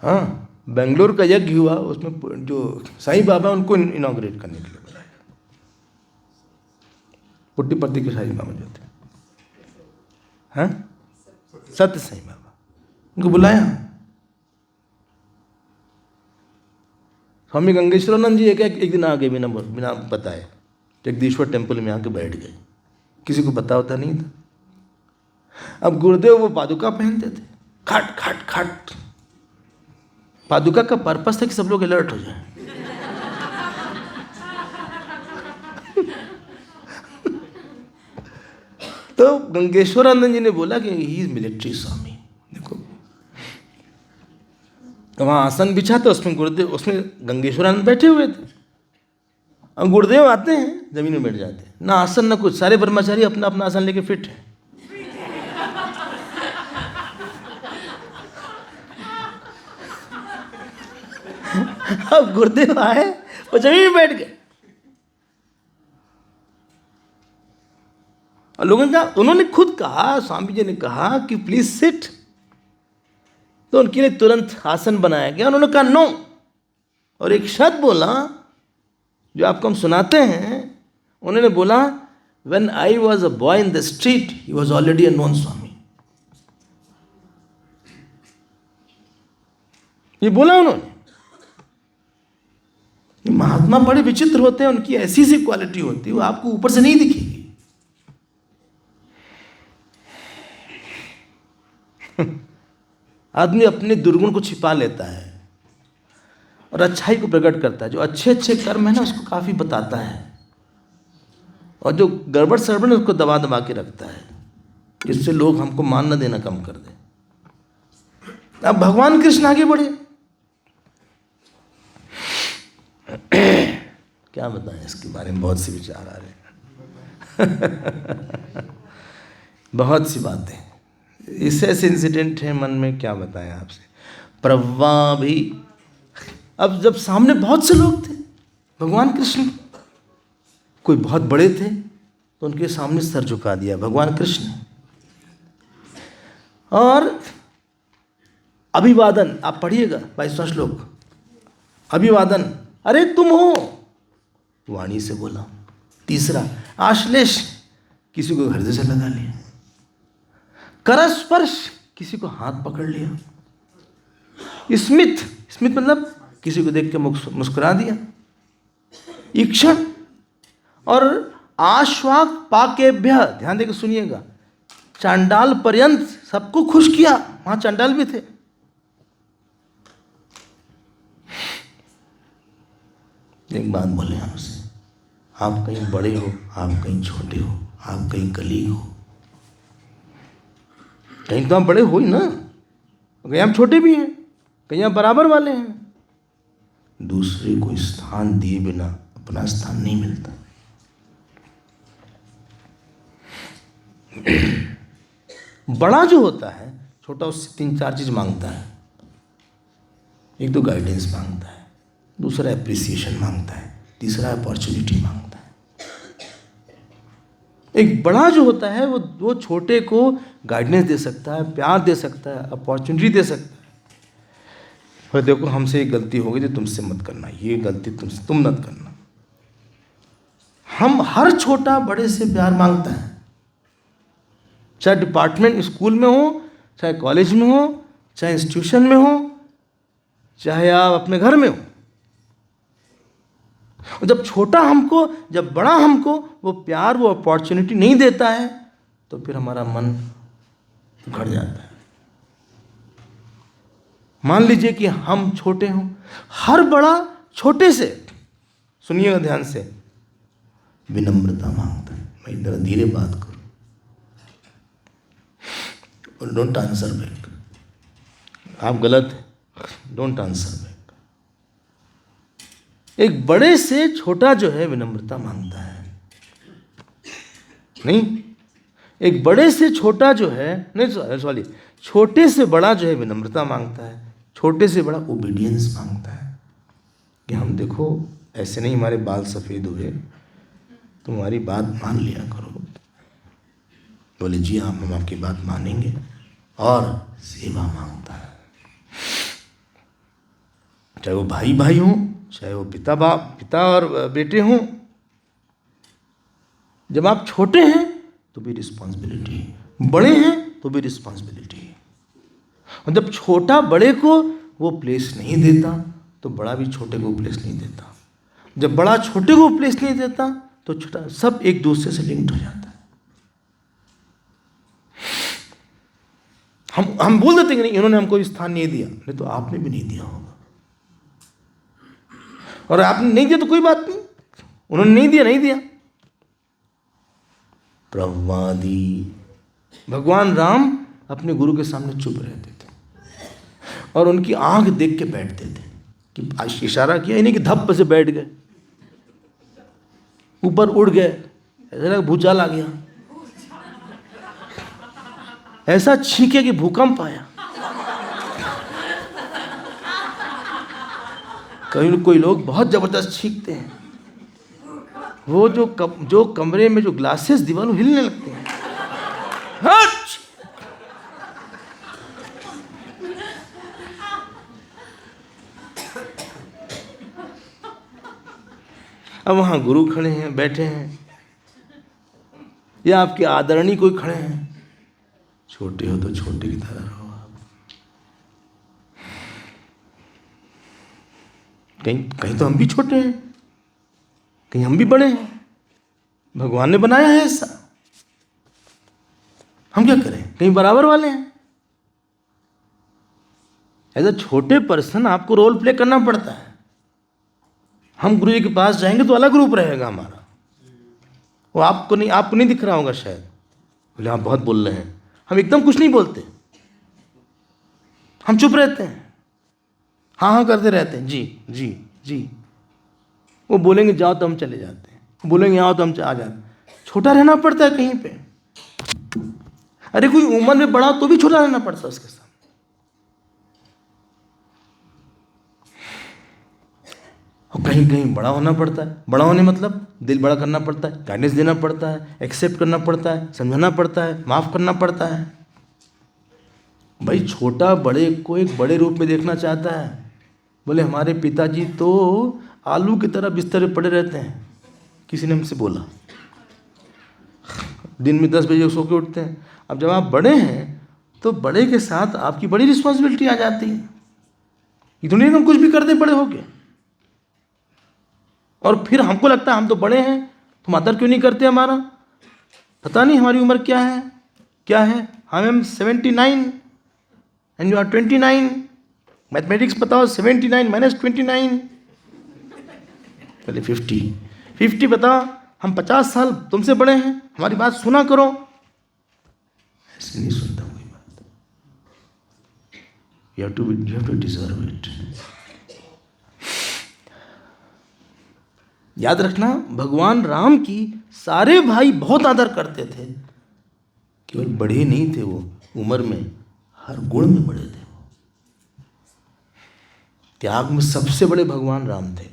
हाँ, बेंगलोर का यज्ञ हुआ, उसमें जो साईं बाबा उनको इनॉग्रेट करने के लिए बुलाया। पुट्टीपत्ती के साईं बाबा जो थे, हाँ, सत्य साईं बाबा, उनको बुलाया। स्वामी गंगेश्वरानंद जी एक दिन आ गए बिना बताए, जगदीश्वर टेम्पल में आके बैठ गए। किसी को पता होता नहीं था। अब गुरुदेव वो पादुका पहनते थे, खट खट खट। पादुका का पर्पस था कि सब लोग अलर्ट हो जाएं। तो गंगेश्वरानंद जी ने बोला कि ही इज मिलिट्री स्वामी। देखो वहां आसन बिछा था, उसमें गुरुदेव, उसमें गंगेश्वरानंद बैठे हुए थे। अब गुरुदेव आते हैं, जमीन में बैठ जाते हैं, ना आसन ना कुछ, सारे ब्रह्मचारी अपना अपना आसन लेके फिट है। अब गुरुदेव आए, वो जमीन में बैठ गए। और लोगों ने कहा, उन्होंने खुद कहा, स्वामी जी ने कहा कि प्लीज सिट, तो उनके लिए तुरंत आसन बनाया गया। उन्होंने कहा नो, और एक शब्द बोला जो आपको हम सुनाते हैं। उन्होंने बोला, when I was a boy in the street, he was already a known स्वामी। ये बोला उन्होंने। ये महात्मा बड़े विचित्र होते हैं, उनकी ऐसी सी क्वालिटी होती है, वो आपको ऊपर से नहीं दिखेगी। आदमी अपने दुर्गुण को छिपा लेता है, और अच्छाई को प्रकट करता है। जो अच्छे अच्छे कर्म है ना उसको काफ़ी बताता है, और जो गड़बड़ सड़बड़ है उसको दबा दबा के रखता है, जिससे लोग हमको मान न देना कम कर दें। अब भगवान कृष्ण आगे बढ़े, क्या बताएं इसके बारे में, बहुत से विचार आ रहे हैं। बहुत सी बातें, ऐसे इंसिडेंट हैं मन में, क्या बताएं आपसे। प्रभा भी, अब जब सामने बहुत से लोग थे भगवान कृष्ण, कोई बहुत बड़े थे तो उनके सामने सर झुका दिया भगवान कृष्ण ने। और अभिवादन, आप पढ़िएगा 22वां श्लोक, अभिवादन, अरे तुम हो, वाणी से बोला। तीसरा, आश्लेष, किसी को हृदय से लगा लिया। करस्पर्श, किसी को हाथ पकड़ लिया। स्मित, स्मित मतलब किसी को देख के मुस्कुरा दिया। ईक्षण और आश्वाक पाकेभ्य, ध्यान देकर सुनिएगा, चांडाल पर्यंत सबको खुश किया, वहां चांडाल भी थे। एक बात बोले हमसे, आप कहीं बड़े हो, आप कहीं छोटे हो, आप कहीं कलीग हो, कहीं तो आप बड़े हो ही ना, कहीं आप छोटे भी हैं, कहीं आप बराबर वाले हैं। दूसरे को स्थान दिए बिना अपना स्थान नहीं मिलता। बड़ा जो होता है, छोटा उससे 3-4 चीज मांगता है। एक तो गाइडेंस मांगता है, दूसरा एप्रिसिएशन मांगता है, तीसरा अपॉर्चुनिटी मांगता है। एक बड़ा जो होता है वो छोटे को गाइडेंस दे सकता है, प्यार दे सकता है, अपॉर्चुनिटी दे सकता है। और देखो हमसे ये गलती हो गई तो तुमसे मत करना, ये गलती तुमसे तुम मत करना। हम हर छोटा बड़े से प्यार मांगता है, चाहे डिपार्टमेंट स्कूल में हो, चाहे कॉलेज में हो, चाहे इंस्टीट्यूशन में हो, चाहे आप अपने घर में हो। और जब छोटा हमको, जब बड़ा हमको वो प्यार, वो अपॉर्चुनिटी नहीं देता है तो फिर हमारा मन उखड़ जाता है। मान लीजिए कि हम छोटे हों, हर बड़ा छोटे से, सुनिएगा ध्यान से, विनम्रता मांगता है। मैं जरा धीरे बात करूं और डोंट आंसर बैक, आप गलत है, डोंट आंसर बैक। एक बड़े से छोटा जो है विनम्रता मांगता है, नहीं, एक बड़े से छोटा जो है, नहीं सॉरी, छोटे से बड़ा जो है विनम्रता मांगता है, छोटे से बड़ा ओबीडियंस मांगता है कि हम देखो ऐसे नहीं हमारे बाल सफ़ेद हुए, तुम्हारी बात मान लिया करो। बोले जी हाँ, हम आपकी बात मानेंगे। और सेवा मांगता है, चाहे वो भाई भाई हों, चाहे वो पिता और बेटे हों। जब आप छोटे हैं तो भी रिस्पॉन्सिबिलिटी, बड़े हैं तो भी रिस्पॉन्सिबिलिटी। और जब छोटा बड़े को वो प्लेस नहीं देता तो बड़ा भी छोटे को प्लेस नहीं देता। जब बड़ा छोटे को प्लेस नहीं देता तो छोटा, सब एक दूसरे से लिंक्ड हो जाता है। हम बोल देते कि नहीं इन्होंने हमको स्थान नहीं दिया, नहीं तो आपने भी नहीं दिया होगा, और आपने नहीं दिया तो कोई बात नहीं, उन्होंने नहीं दिया, नहीं दिया। प्रवादी, भगवान राम अपने गुरु के सामने चुप रहते थे और उनकी आंख देख के बैठते थे, कि इशारा किया इन्हें कि धप्प से बैठ गए, ऊपर उड़ गए, ऐसा लगा भूचाल आ गया, ऐसा छींके कि भूकंप आया। कोई लोग बहुत जबरदस्त छींकते हैं, वो जो कमरे में जो ग्लासेस दीवार हिलने लगते हैं। हट! अब वहां गुरु खड़े हैं, बैठे हैं, या आपके आदरणीय कोई खड़े हैं। छोटे हो तो छोटे की तरह रहो आप। कहीं तो हम भी छोटे हैं, कहीं हम भी बड़े हैं, भगवान ने बनाया है ऐसा, हम क्या करें, कहीं बराबर वाले हैं। एज अ छोटे पर्सन आपको रोल प्ले करना पड़ता है, हम गुरु जी के पास जाएंगे तो अलग रूप रहेगा हमारा, वो आपको नहीं दिख रहा होगा शायद। बोले आप बहुत बोल रहे हैं। हम एकदम कुछ नहीं बोलते, हम चुप रहते हैं, हाँ हाँ करते रहते हैं, जी जी जी। वो बोलेंगे जाओ तो हम चले जाते हैं, बोलेंगे आओ तो हम आ जाते हैं। छोटा रहना पड़ता है कहीं पे। अरे कोई उम्र में बड़ा तो भी छोटा रहना पड़ता है उसके साथ। और कहीं कहीं बड़ा होना पड़ता है। बड़ा होने मतलब दिल बड़ा करना पड़ता है, गाइडेंस देना पड़ता है, एक्सेप्ट करना पड़ता है, समझाना पड़ता है, माफ करना पड़ता है। भाई छोटा बड़े को एक बड़े रूप में देखना चाहता है। बोले हमारे पिताजी तो आलू की तरह बिस्तर पे पड़े रहते हैं, किसी ने हमसे बोला। दिन में 10 बजे सो के उठते हैं। अब जब आप बड़े हैं तो बड़े के साथ आपकी बड़ी रिस्पॉन्सिबिलिटी आ जाती है। ये तो नहीं हम कुछ भी कर दें बड़े होके, और फिर हमको लगता है हम तो बड़े हैं, तुम आदर क्यों नहीं करते हमारा? पता नहीं हमारी उम्र क्या है, क्या है। I am 79 and you are 29। Mathematics बताओ, 79 माइनस 29, पहले 50 बताओ। हम 50 साल तुमसे बड़े हैं, हमारी बात सुना करो। ऐसे नहीं सुनता कोई बात। You have to deserve it. याद रखना, भगवान राम की सारे भाई बहुत आदर करते थे। केवल बड़े नहीं थे वो, उम्र में हर गुण में बड़े थे। त्याग में सबसे बड़े भगवान राम थे।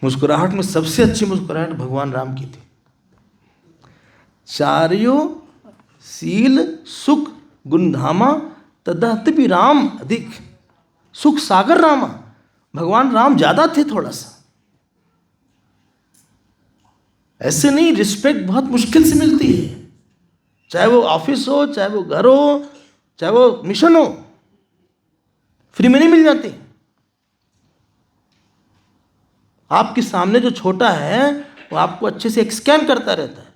मुस्कुराहट में सबसे अच्छी मुस्कुराहट भगवान राम की थी। चार्यो सील सुख गुणधामा तदहति राम अधिक। सुख सागर रामा, भगवान राम ज्यादा थे थोड़ा सा। ऐसे नहीं, रिस्पेक्ट बहुत मुश्किल से मिलती है, चाहे वो ऑफिस हो, चाहे वो घर हो, चाहे वो मिशन हो, फ्री में नहीं मिल जाती। आपके सामने जो छोटा है वो आपको अच्छे से स्कैन करता रहता है।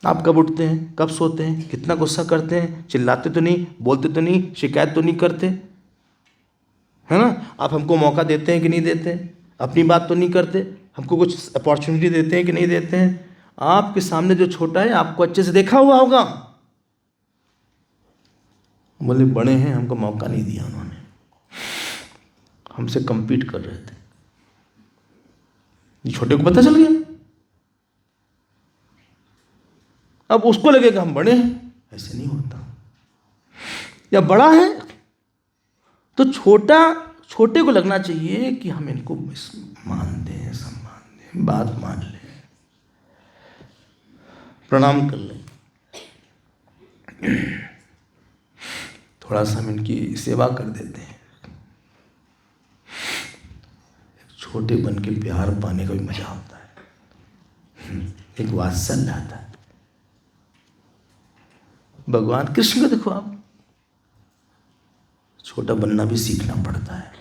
आप कब उठते हैं, कब सोते हैं, कितना गुस्सा करते हैं, चिल्लाते तो नहीं, बोलते तो नहीं, शिकायत तो नहीं करते, है ना? आप हमको मौका देते हैं कि नहीं देते, अपनी बात तो नहीं करते, हमको कुछ अपॉर्चुनिटी देते हैं कि नहीं देते हैं। आपके सामने जो छोटा है आपको अच्छे से देखा हुआ होगा। बोले बड़े हैं, हमको मौका नहीं दिया उन्होंने, हमसे compete कर रहे थे। ये छोटे को पता चल गया, अब उसको लगेगा हम बड़े हैं। ऐसे नहीं होता। या बड़ा है तो छोटे को लगना चाहिए कि हम इनको मान दें, सम्मान दें, बात मान लें, प्रणाम कर लें, थोड़ा सा हम इनकी सेवा कर देते हैं। छोटे बन के प्यार पाने का भी मजा होता है, एक वात्सल्य आता है। भगवान कृष्ण को देखो आप, छोटा बनना भी सीखना पड़ता है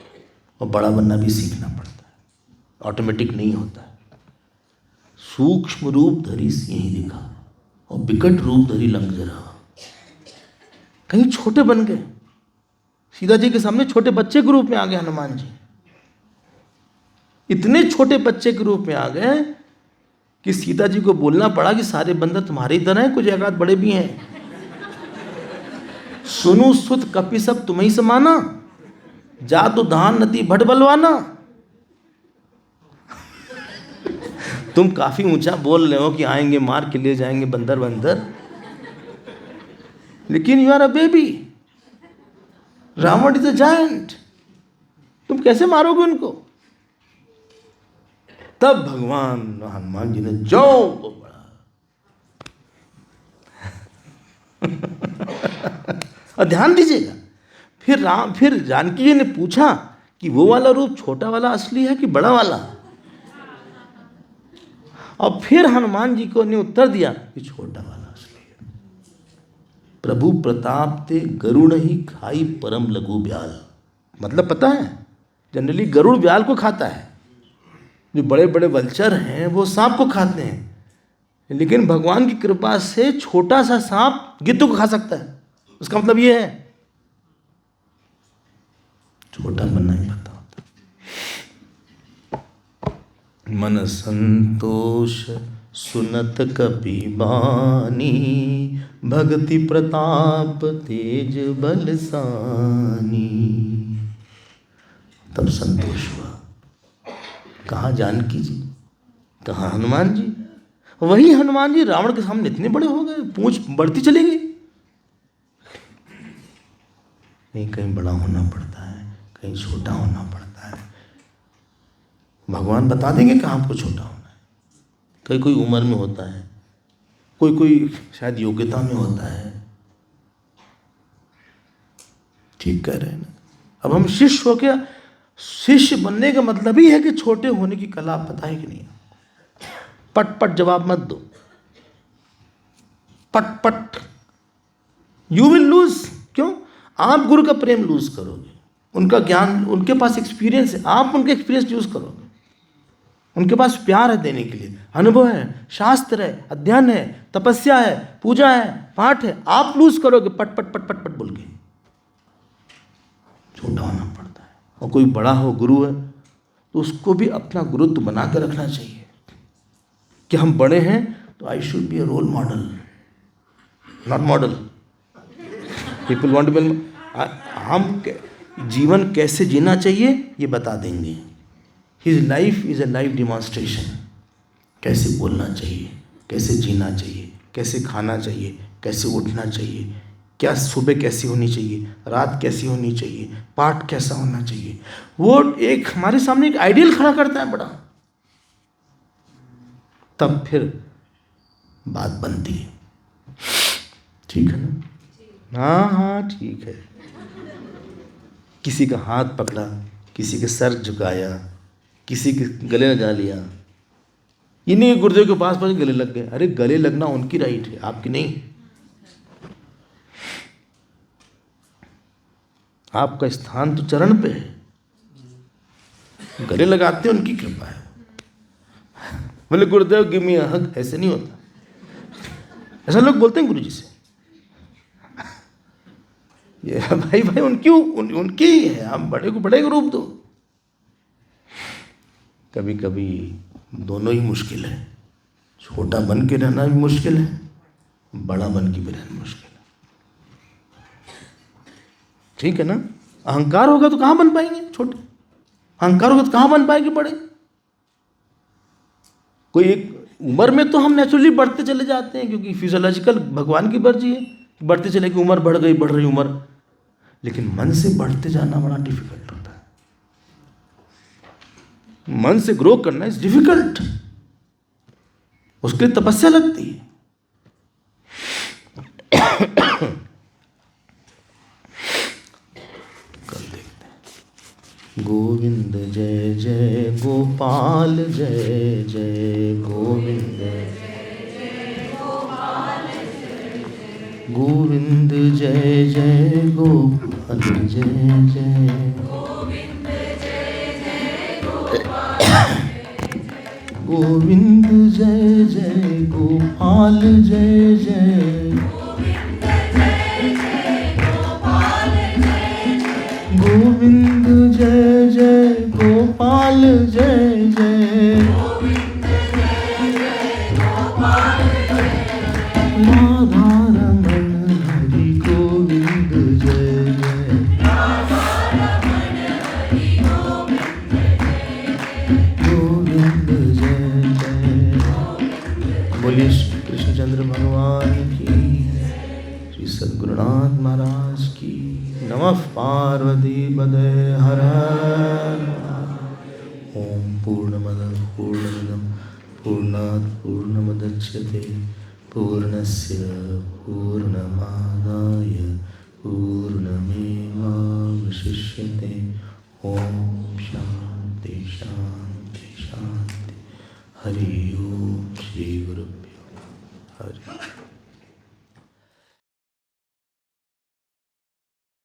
और बड़ा बनना भी सीखना पड़ता है, ऑटोमेटिक नहीं होता है। सूक्ष्म रूप धरी यही दिखा और विकट रूप धरी लंग जरा। कहीं छोटे बन गए, सीता जी के सामने छोटे बच्चे के रूप में आ गए हनुमान जी। इतने छोटे बच्चे के रूप में आ गए कि सीता जी को बोलना पड़ा कि सारे बंदर तुम्हारी तरह हैं, कुछ एक आध बड़े भी हैं। सुनु सुत कपि सब तुम्हें समाना, जातु धान नती भट बलवाना। तुम काफी ऊंचा बोल रहे हो कि आएंगे मार के ले जाएंगे बंदर बंदर, लेकिन you are a baby, Ravan is a giant, तुम कैसे मारोगे उनको? तब भगवान हनुमान जी ने जो बोला। और ध्यान दीजिएगा, फिर जानकी जी ने पूछा कि वो वाला रूप छोटा वाला असली है कि बड़ा वाला? और फिर हनुमान जी को ने उत्तर दिया कि छोटा वाला असली है। प्रभु प्रताप ते गरुड़ ही खाई परम लघु ब्याल। मतलब पता है, जनरली गरुड़ ब्याल को खाता है, जो बड़े बड़े वल्चर हैं वो सांप को खाते हैं, लेकिन भगवान की कृपा से छोटा सा सांप गिद्ध को खा सकता है। उसका मतलब ये है छोटा बनना ही पता होता मन संतोष सुनत कपि बानी, भक्ति प्रताप तेज बलसानी। तब संतोष हुआ। कहाँ जानकी जी, कहाँ हनुमान जी? वही हनुमान जी रावण के सामने इतने बड़े हो गए, पूंछ बढ़ती चली गई। कहीं कहीं बड़ा होना पड़ता है, कहीं छोटा होना पड़ता है। भगवान बता देंगे कहाँ आपको छोटा होना है। कहीं कोई उम्र में होता है, कोई शायद योग्यता में होता है। ठीक कह रहे हैं ना। अब हम शिष्य हो क्या? शिष्य बनने का मतलब ही है कि छोटे होने की कला पता है कि नहीं। पट पट जवाब मत दो, पट पट। You will lose. क्यों? आप गुरु का प्रेम लूज करोगे, उनका ज्ञान, उनके पास एक्सपीरियंस है, आप उनके एक्सपीरियंस यूज करोगे। उनके पास प्यार है देने के लिए, अनुभव है, शास्त्र है, अध्ययन है, तपस्या है, पूजा है, पाठ है। आप लूज करोगे पट पट पट पट पट बोल के। छोटा होना पड़ता है। और कोई बड़ा हो, गुरु है, तो उसको भी अपना गुरुत्व बना कर रखना चाहिए कि हम बड़े हैं तो I should be a role model, not model. People want to be, हम जीवन कैसे जीना चाहिए ये बता देंगे। His life is a life demonstration. कैसे बोलना चाहिए, कैसे जीना चाहिए, कैसे खाना चाहिए, कैसे उठना चाहिए, क्या सुबह कैसी होनी चाहिए, रात कैसी होनी चाहिए, पाठ कैसा होना चाहिए। वो एक हमारे सामने एक आइडियल खड़ा करता है बड़ा। तब फिर बात बनती है। ठीक है ना? हाँ हाँ ठीक है। किसी का हाथ पकड़ा, किसी के सर झुकाया, किसी के गले लगा लिया। ये नहीं गुरुदेव के पास गले लग गए। अरे गले लगना उनकी राइट है, आपकी नहीं। आपका स्थान तो चरण पे है। गले लगाते उनकी कृपा है। बोले गुरुदेव गिव मी अ हग, ऐसे नहीं होता। ऐसा लोग बोलते हैं गुरु जी से। ये भाई भाई उनकी ही है, आप बड़े को बड़े का रूप दो। कभी कभी दोनों ही मुश्किल है। छोटा बन के रहना भी मुश्किल है, बड़ा बन के भी रहना मुश्किल है। ठीक है ना? अहंकार होगा तो कहाँ बन पाएंगे छोटे? अहंकार होगा तो कहाँ बन पाएंगे बड़े? कोई एक उम्र में तो हम नेचुरली बढ़ते चले जाते हैं, क्योंकि फिजियोलॉजिकल भगवान की मर्जी है, बढ़ते चले कि उम्र बढ़ गई, बढ़ रही उम्र। लेकिन मन से बढ़ते जाना बड़ा डिफिकल्ट होता है। मन से ग्रो करना इज डिफिकल्ट, उसके लिए तपस्या लगती है। कल देखते हैं। गोविंद जय जय गोपाल जय जय गोविंद, गोविंद जय जय गोपाल जय जय, गोविंद जय जय गोपाल जय जय, गोविंद जय जय गोपाल जय जय, राधा रमन हरि गोविंद जय जय, गोविंद जय जय। बोलिए श्री कृष्णचंद्र भगवान की, श्री सद्गुरुनाथ महाराज की। नमः पार्वती पदे हर हर। ओम पूर्णमदः पूर्णमिदं पूर्णात् पूर्णमुदच्यते, पूर्णस्य पूर्णमादाय पूर्णमेवावशिष्यते। ओम शांति शांति शांति। हरि ओम। श्री गुरुभ्यो हरि।